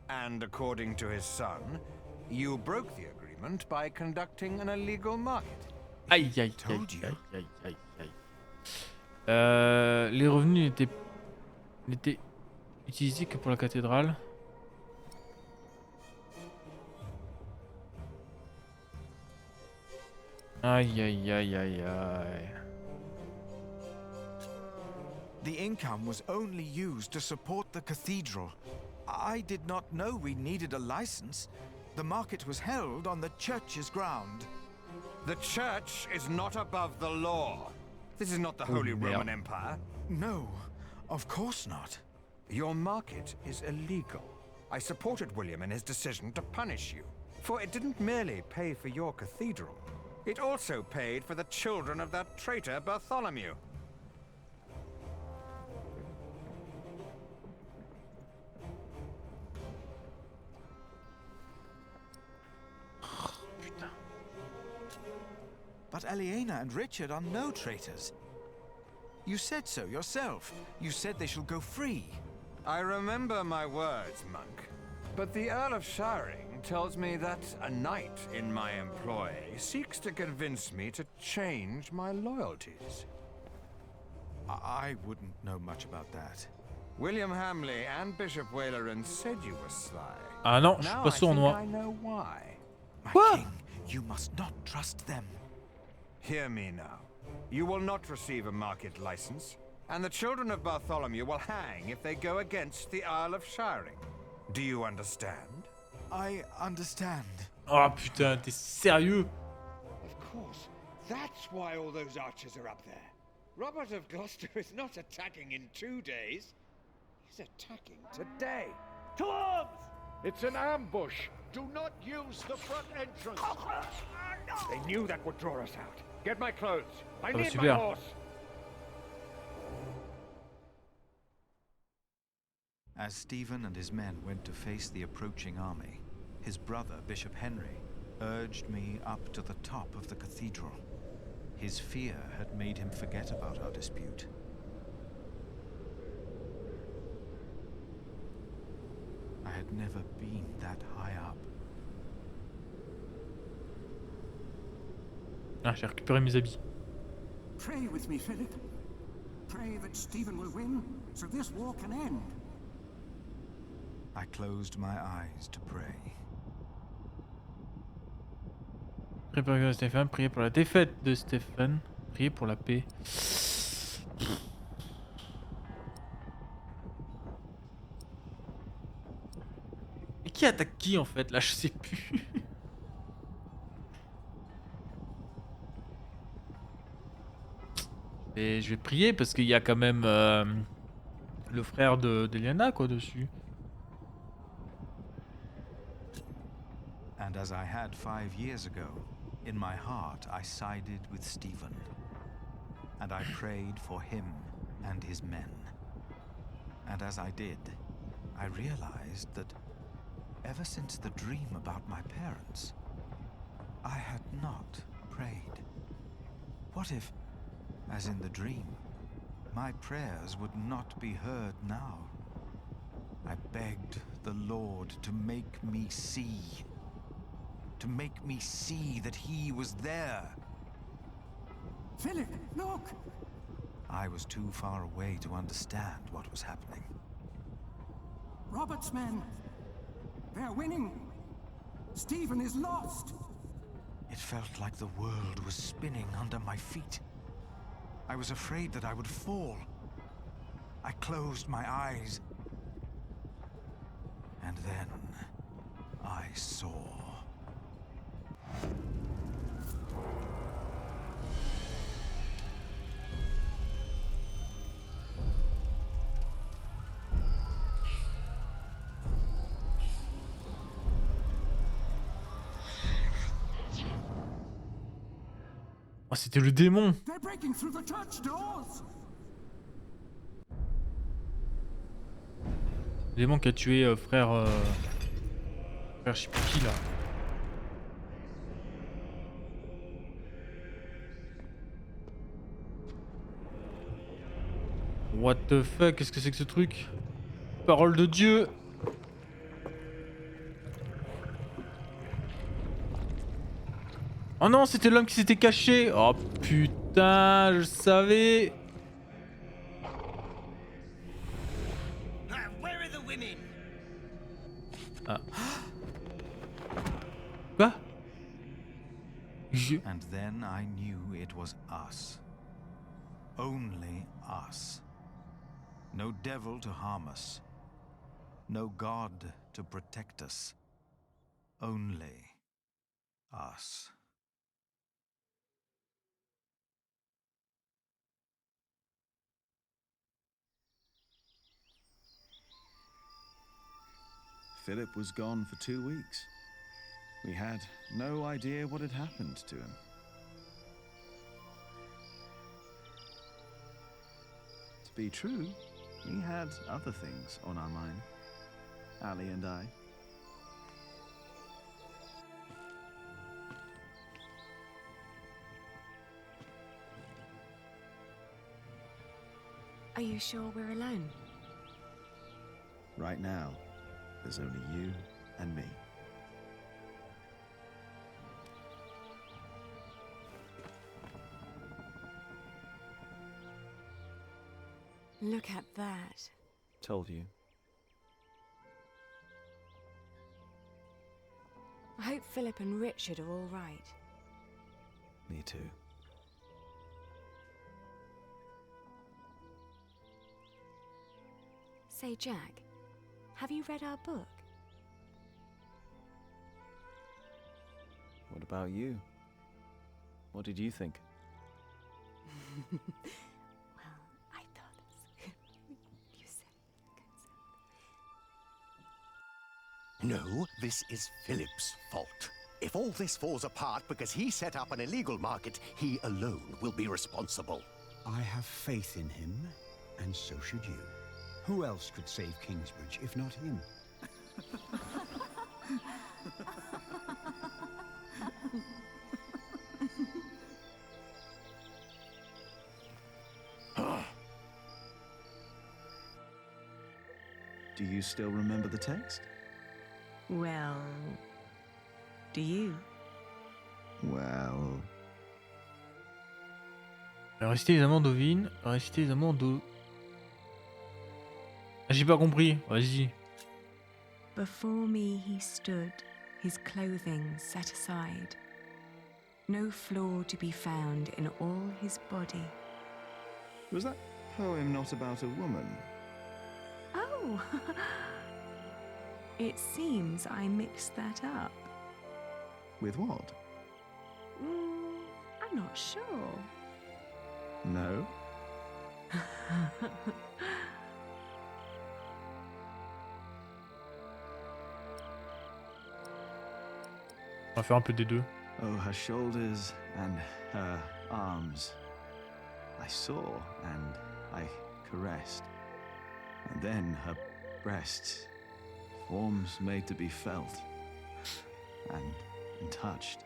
[SPEAKER 4] And according to his son, you broke the agreement by conducting an illegal market.
[SPEAKER 1] Aïe aïe aïe aïe aïe aïe aïe. Les revenus n'étaient utilisés que pour la cathédrale. Aïe aïe aïe aïe aïe.
[SPEAKER 20] The income was only used to support the cathedral. I did not know we needed a license. The market was held on the church's ground.
[SPEAKER 4] The church is not above the law. This is not the Holy Roman Empire.
[SPEAKER 20] No, of course not.
[SPEAKER 4] Your market is illegal. I supported William in his decision to punish you, for it didn't merely pay for your cathedral. It also paid for the children of that traitor Bartholomew.
[SPEAKER 20] But Aliena and Richard are no traitors. You said so yourself. You said they shall go free.
[SPEAKER 4] I remember my words, monk. But the Earl of Shiring tells me that a knight in my employ seeks to convince me to change my loyalties.
[SPEAKER 20] I wouldn't know much about that.
[SPEAKER 4] William Hamley and Bishop Waleran said you were sly.
[SPEAKER 1] Ah non, je suis pas sournois.
[SPEAKER 4] I know why.
[SPEAKER 20] My king, you must not trust them.
[SPEAKER 4] Hear me now. You will not receive a market license, and the children of Bartholomew will hang if they go against the Earl of Shiring. Do you understand?
[SPEAKER 20] I understand.
[SPEAKER 1] Oh putain, t'es sérieux?
[SPEAKER 8] Of course. That's why all those archers are up there. Robert of Gloucester is not attacking in 2 days. He's attacking today. To arms! It's an ambush. Do not use the front entrance. They knew that would draw us out. Get my clothes. I need my horse.
[SPEAKER 20] As Stephen and his men went to face the approaching army, his brother, Bishop Henry, urged me up to the top of the cathedral. His fear had made him forget about our dispute. I had never been that high up.
[SPEAKER 1] Ah, j'ai récupéré mes habits.
[SPEAKER 14] Pray with me, Philip. Pray that Stephen will win, so this war can end.
[SPEAKER 20] I closed my eyes to pray.
[SPEAKER 1] Priez pour la guerre de Stéphane, priez pour la défaite de Stéphane, priez pour la paix. Et qui attaque qui en fait? Là, je sais plus. Et je vais prier parce qu'il y a quand même le frère d'Eliana quoi dessus.
[SPEAKER 20] And as I had 5 years ago, in my heart I sided with Stephen. And I prayed for him and his men. And as I did, I realized that ever since the dream about my parents, I had not prayed. What if, as in the dream, my prayers would not be heard now? I begged the Lord to make me see. To make me see that he was there.
[SPEAKER 14] Philip, look!
[SPEAKER 20] I was too far away to understand what was happening.
[SPEAKER 14] Robert's men. They're winning. Stephen is lost.
[SPEAKER 20] It felt like the world was spinning under my feet. I was afraid that I would fall. I closed my eyes. And then I saw.
[SPEAKER 1] Oh, c'était le démon.
[SPEAKER 14] They're breaking through the church doors.
[SPEAKER 1] Le démon qui a tué frère je sais plus qui là. What the fuck, qu'est-ce que c'est que ce truc? Parole de Dieu. Oh non, c'était l'homme qui s'était caché. Oh putain, je savais.
[SPEAKER 11] Where are the women?
[SPEAKER 1] Ah. Quoi?
[SPEAKER 20] And then I knew it was us. Only us. No devil to harm us. No God to protect us. Only us.
[SPEAKER 10] Philip was gone for 2 weeks. We had no idea what had happened to him. To be true, we had other things on our mind, Ali and I.
[SPEAKER 2] Are you sure we're alone?
[SPEAKER 10] Right now, there's only you and me.
[SPEAKER 2] Look at that.
[SPEAKER 10] Told you.
[SPEAKER 2] I hope Philip and Richard are all right.
[SPEAKER 10] Me too.
[SPEAKER 2] Say, Jack, have you read our book?
[SPEAKER 10] What about you? What did you think?
[SPEAKER 15] No, this is Philip's fault. If all this falls apart because he set up an illegal market, he alone will be responsible.
[SPEAKER 18] I have faith in him, and so should you. Who else could save Kingsbridge if not him?
[SPEAKER 10] Do you still remember the text?
[SPEAKER 2] Well, do you?
[SPEAKER 10] Well...
[SPEAKER 1] Réciter les amants d'Ovine, réciter les amants d'O... J'ai pas compris, vas-y.
[SPEAKER 2] Before me he stood, his clothing set aside. No flaw to be found in all his body.
[SPEAKER 10] Was that poem not about a woman?
[SPEAKER 2] Oh! It seems I mixed that up.
[SPEAKER 10] With what?
[SPEAKER 2] I'm not sure.
[SPEAKER 10] No?
[SPEAKER 1] On va faire un peu des deux.
[SPEAKER 10] Oh, her shoulders and her arms. I saw and I caressed. And then her breasts, forms made to be felt and touched.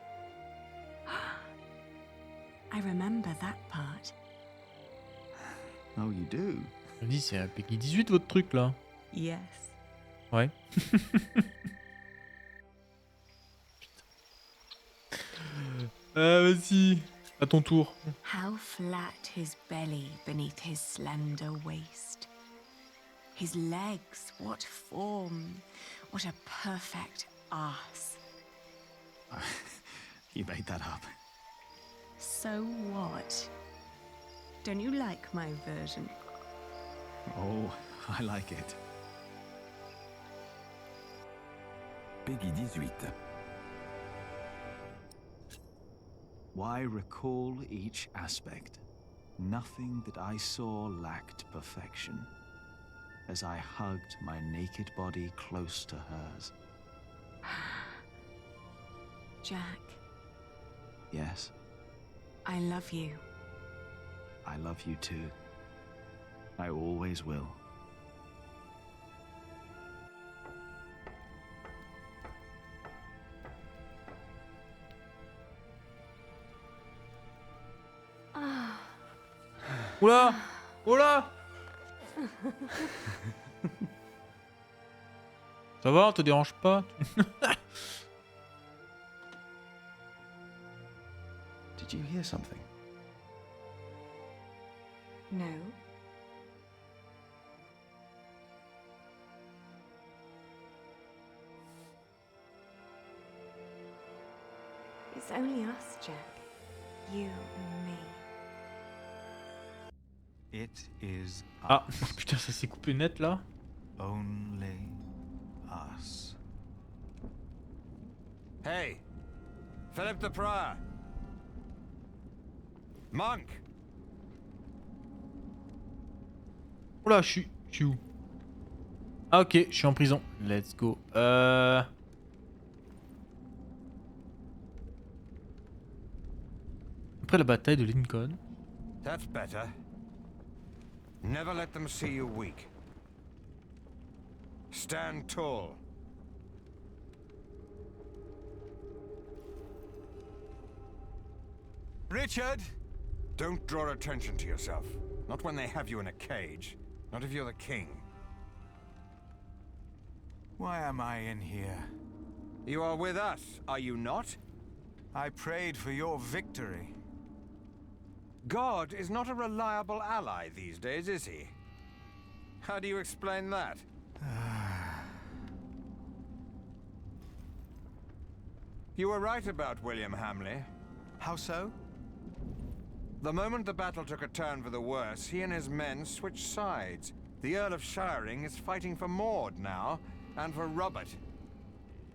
[SPEAKER 2] I remember that part.
[SPEAKER 10] Oh, you do?
[SPEAKER 1] Je me dis, c'est un Peggy 18 votre truc là.
[SPEAKER 2] Yes.
[SPEAKER 1] Ouais. Vas-y, à ton tour.
[SPEAKER 2] How flat his belly beneath his slender waist. His legs, what form, what a perfect ass.
[SPEAKER 10] You made that up.
[SPEAKER 2] So what? Don't you like my version?
[SPEAKER 10] Oh, I like it.
[SPEAKER 19] Peggy 18.
[SPEAKER 10] Why recall each aspect? Nothing that I saw lacked perfection. As I hugged my naked body close to hers.
[SPEAKER 2] Jack.
[SPEAKER 10] Yes?
[SPEAKER 2] I love you.
[SPEAKER 10] I love you too. I always will.
[SPEAKER 1] Oula! Oula! Ça va, on te dérange pas?
[SPEAKER 10] Did you hear something?
[SPEAKER 2] No. It's only us, Jack. You and me.
[SPEAKER 20] It is
[SPEAKER 1] Ah,
[SPEAKER 20] us.
[SPEAKER 1] putain, ça s'est coupé net là.
[SPEAKER 20] Only us.
[SPEAKER 4] Hey! Philip the Prior! Monk!
[SPEAKER 1] Oula, je suis où? Ah ok, je suis en prison. Let's go. Après la bataille de Lincoln.
[SPEAKER 4] That's better. Never let them see you weak. Stand tall.
[SPEAKER 20] Richard!
[SPEAKER 4] Don't draw attention to yourself. Not when they have you in a cage. Not if you're the king.
[SPEAKER 20] Why am I in here?
[SPEAKER 4] You are with us, are you not?
[SPEAKER 20] I prayed for your victory.
[SPEAKER 4] God is not a reliable ally these days, is he? How do you explain that? You were right about William Hamley.
[SPEAKER 20] How so?
[SPEAKER 4] The moment the battle took a turn for the worse, he and his men switched sides. The Earl of Shiring is fighting for Maud now, and for Robert.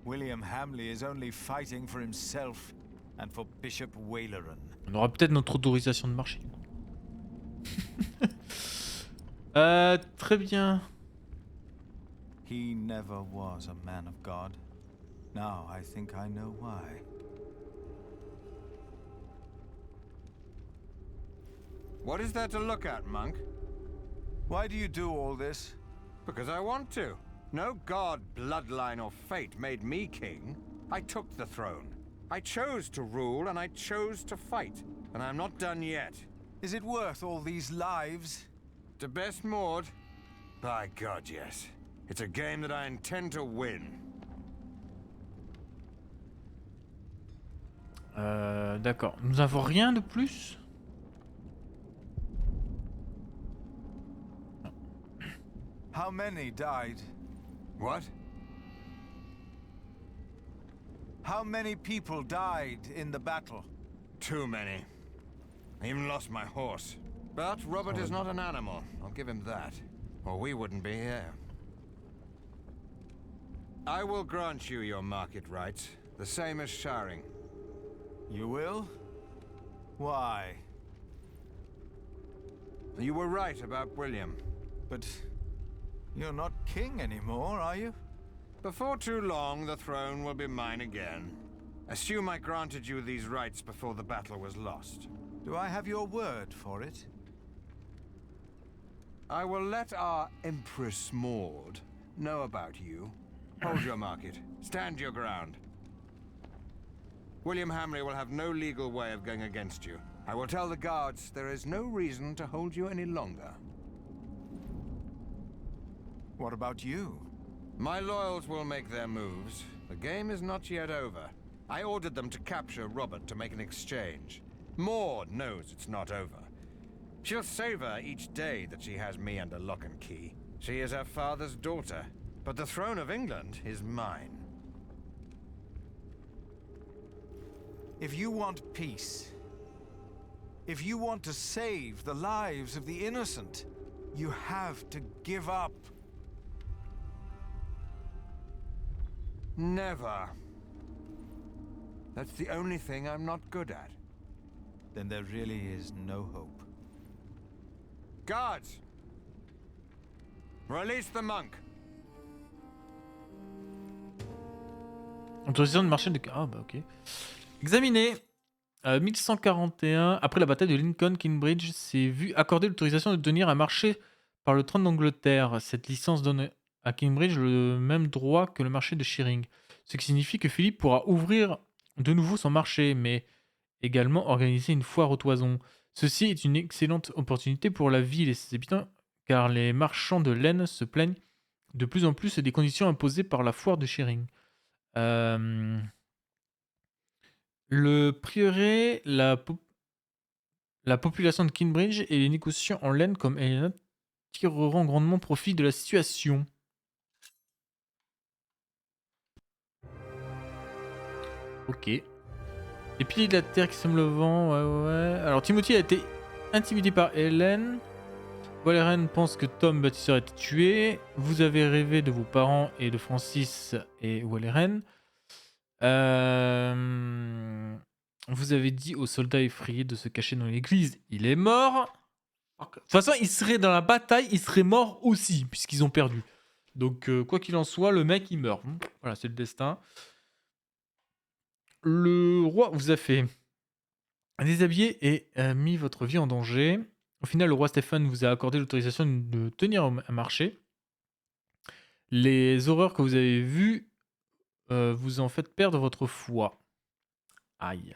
[SPEAKER 20] William Hamley is only fighting for himself and for Bishop Waleran.
[SPEAKER 1] On aura peut-être notre autorisation de marcher. Très bien.
[SPEAKER 20] He never was a man of God. Now I think I know why.
[SPEAKER 4] What is there to look at, monk?
[SPEAKER 20] Why do you do all this?
[SPEAKER 4] Because I want to. No god, bloodline, or fate made me king. I took the throne. I chose to rule, and I chose to fight. And I'm not done yet.
[SPEAKER 20] Is it worth all these lives?
[SPEAKER 4] To best Maud? By God, yes. It's a game that I intend to win.
[SPEAKER 1] D'accord. Nous avons rien de plus?
[SPEAKER 20] How many died?
[SPEAKER 4] What?
[SPEAKER 20] How many people died in the battle?
[SPEAKER 4] Too many. I even lost my horse. But Robert is not an animal. I'll give him that. Or we wouldn't be here. I will grant you your market rights. The same as Shiring.
[SPEAKER 20] You will? Why?
[SPEAKER 4] You were right about William.
[SPEAKER 20] But you're not king anymore, are you?
[SPEAKER 4] Before too long, the throne will be mine again. Assume I granted you these rights before the battle was lost.
[SPEAKER 20] Do I have your word for it?
[SPEAKER 4] I will let our Empress Maud know about you. Hold your market. Stand your ground. William Hamley will have no legal way of going against you. I will tell the guards there is no reason to hold you any longer.
[SPEAKER 20] What about you?
[SPEAKER 4] My loyals will make their moves. The game is not yet over. I ordered them to capture Robert to make an exchange. Maud knows it's not over. She'll savor each day that she has me under lock and key. She is her father's daughter, but the throne of England is mine.
[SPEAKER 20] If you want peace, if you want to save the lives of the innocent, you have to give up.
[SPEAKER 4] Never. That's the only thing I'm not good at.
[SPEAKER 20] Then there really is no hope.
[SPEAKER 4] Guards! Release the monk.
[SPEAKER 1] Autorisation de marché de... Ah bah ok. Examiner. 1141, après la bataille de Lincoln, Kingsbridge s'est vu accorder l'autorisation de tenir un marché par le trône d'Angleterre. Cette licence donne à Kingsbridge le même droit que le marché de Shearing, ce qui signifie que Philippe pourra ouvrir de nouveau son marché, mais également organiser une foire aux toisons. Ceci est une excellente opportunité pour la ville et ses habitants, car les marchands de laine se plaignent de plus en plus des conditions imposées par la foire de Shearing. Le prieuré, la population de Kingsbridge et les négociants en laine comme Helena tireront grandement profit de la situation. Ok. Les piliers de la terre qui sèment le vent, ouais. Alors Timothy a été intimidé par Hélène. Waleren pense que Tom bâtisseur a été tué. Vous avez rêvé de vos parents et de Francis et Waleren. Vous avez dit aux soldats effrayés de se cacher dans l'église. Il est mort. De toute façon, il serait dans la bataille, il serait mort aussi, puisqu'ils ont perdu. Donc, quoi qu'il en soit, le mec, il meurt. Voilà, c'est le destin. Le roi vous a fait déshabiller et a mis votre vie en danger. Au final, le roi Stéphane vous a accordé l'autorisation de tenir un marché. Les horreurs que vous avez vues vous en faites perdre votre foi. Aïe.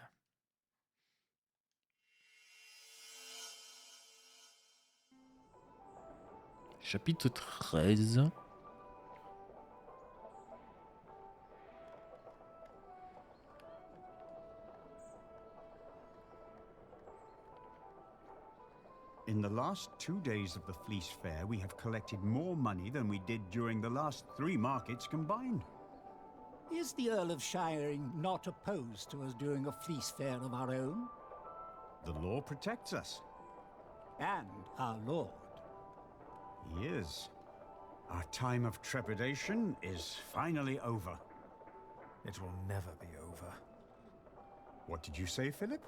[SPEAKER 1] Chapitre 13.
[SPEAKER 18] In the last 2 days of the Fleece Fair, we have collected more money than we did during the last 3 markets combined.
[SPEAKER 12] Is the Earl of Shiring not opposed to us doing a fleece fair of our own?
[SPEAKER 18] The law protects us.
[SPEAKER 12] And our lord.
[SPEAKER 18] He is. Our time of trepidation is finally over.
[SPEAKER 3] It will never be over.
[SPEAKER 18] What did you say, Philip?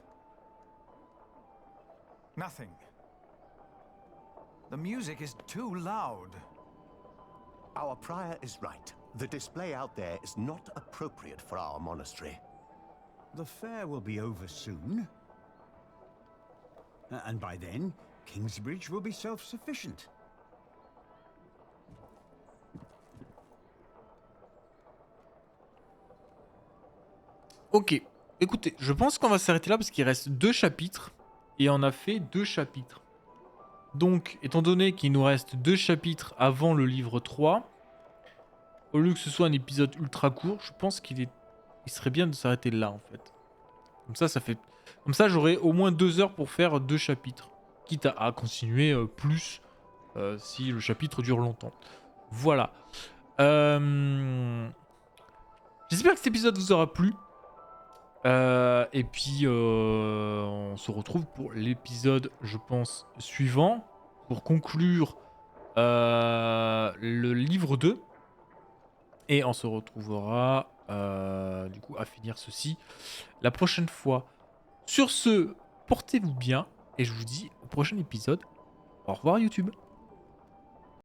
[SPEAKER 20] Nothing. The music is too loud.
[SPEAKER 15] Our prior is right. The display out there is not appropriate for our monastery.
[SPEAKER 18] The fair will be over soon. And by then, Kingsbridge will be self-sufficient.
[SPEAKER 1] Ok, écoutez, je pense qu'on va s'arrêter là parce qu'il reste 2 chapitres et on a fait 2 chapitres. Donc, étant donné qu'il nous reste 2 chapitres avant le livre 3, au lieu que ce soit un épisode ultra court, je pense il serait bien de s'arrêter là en fait. Comme ça, j'aurai au moins 2 heures pour faire 2 chapitres, quitte à continuer plus si le chapitre dure longtemps. Voilà. J'espère que cet épisode vous aura plu. Et puis on se retrouve pour l'épisode, je pense, suivant, pour conclure le livre 2. Et on se retrouvera du coup à finir ceci la prochaine fois. Sur ce, portez-vous bien et je vous dis au prochain épisode. Au revoir YouTube.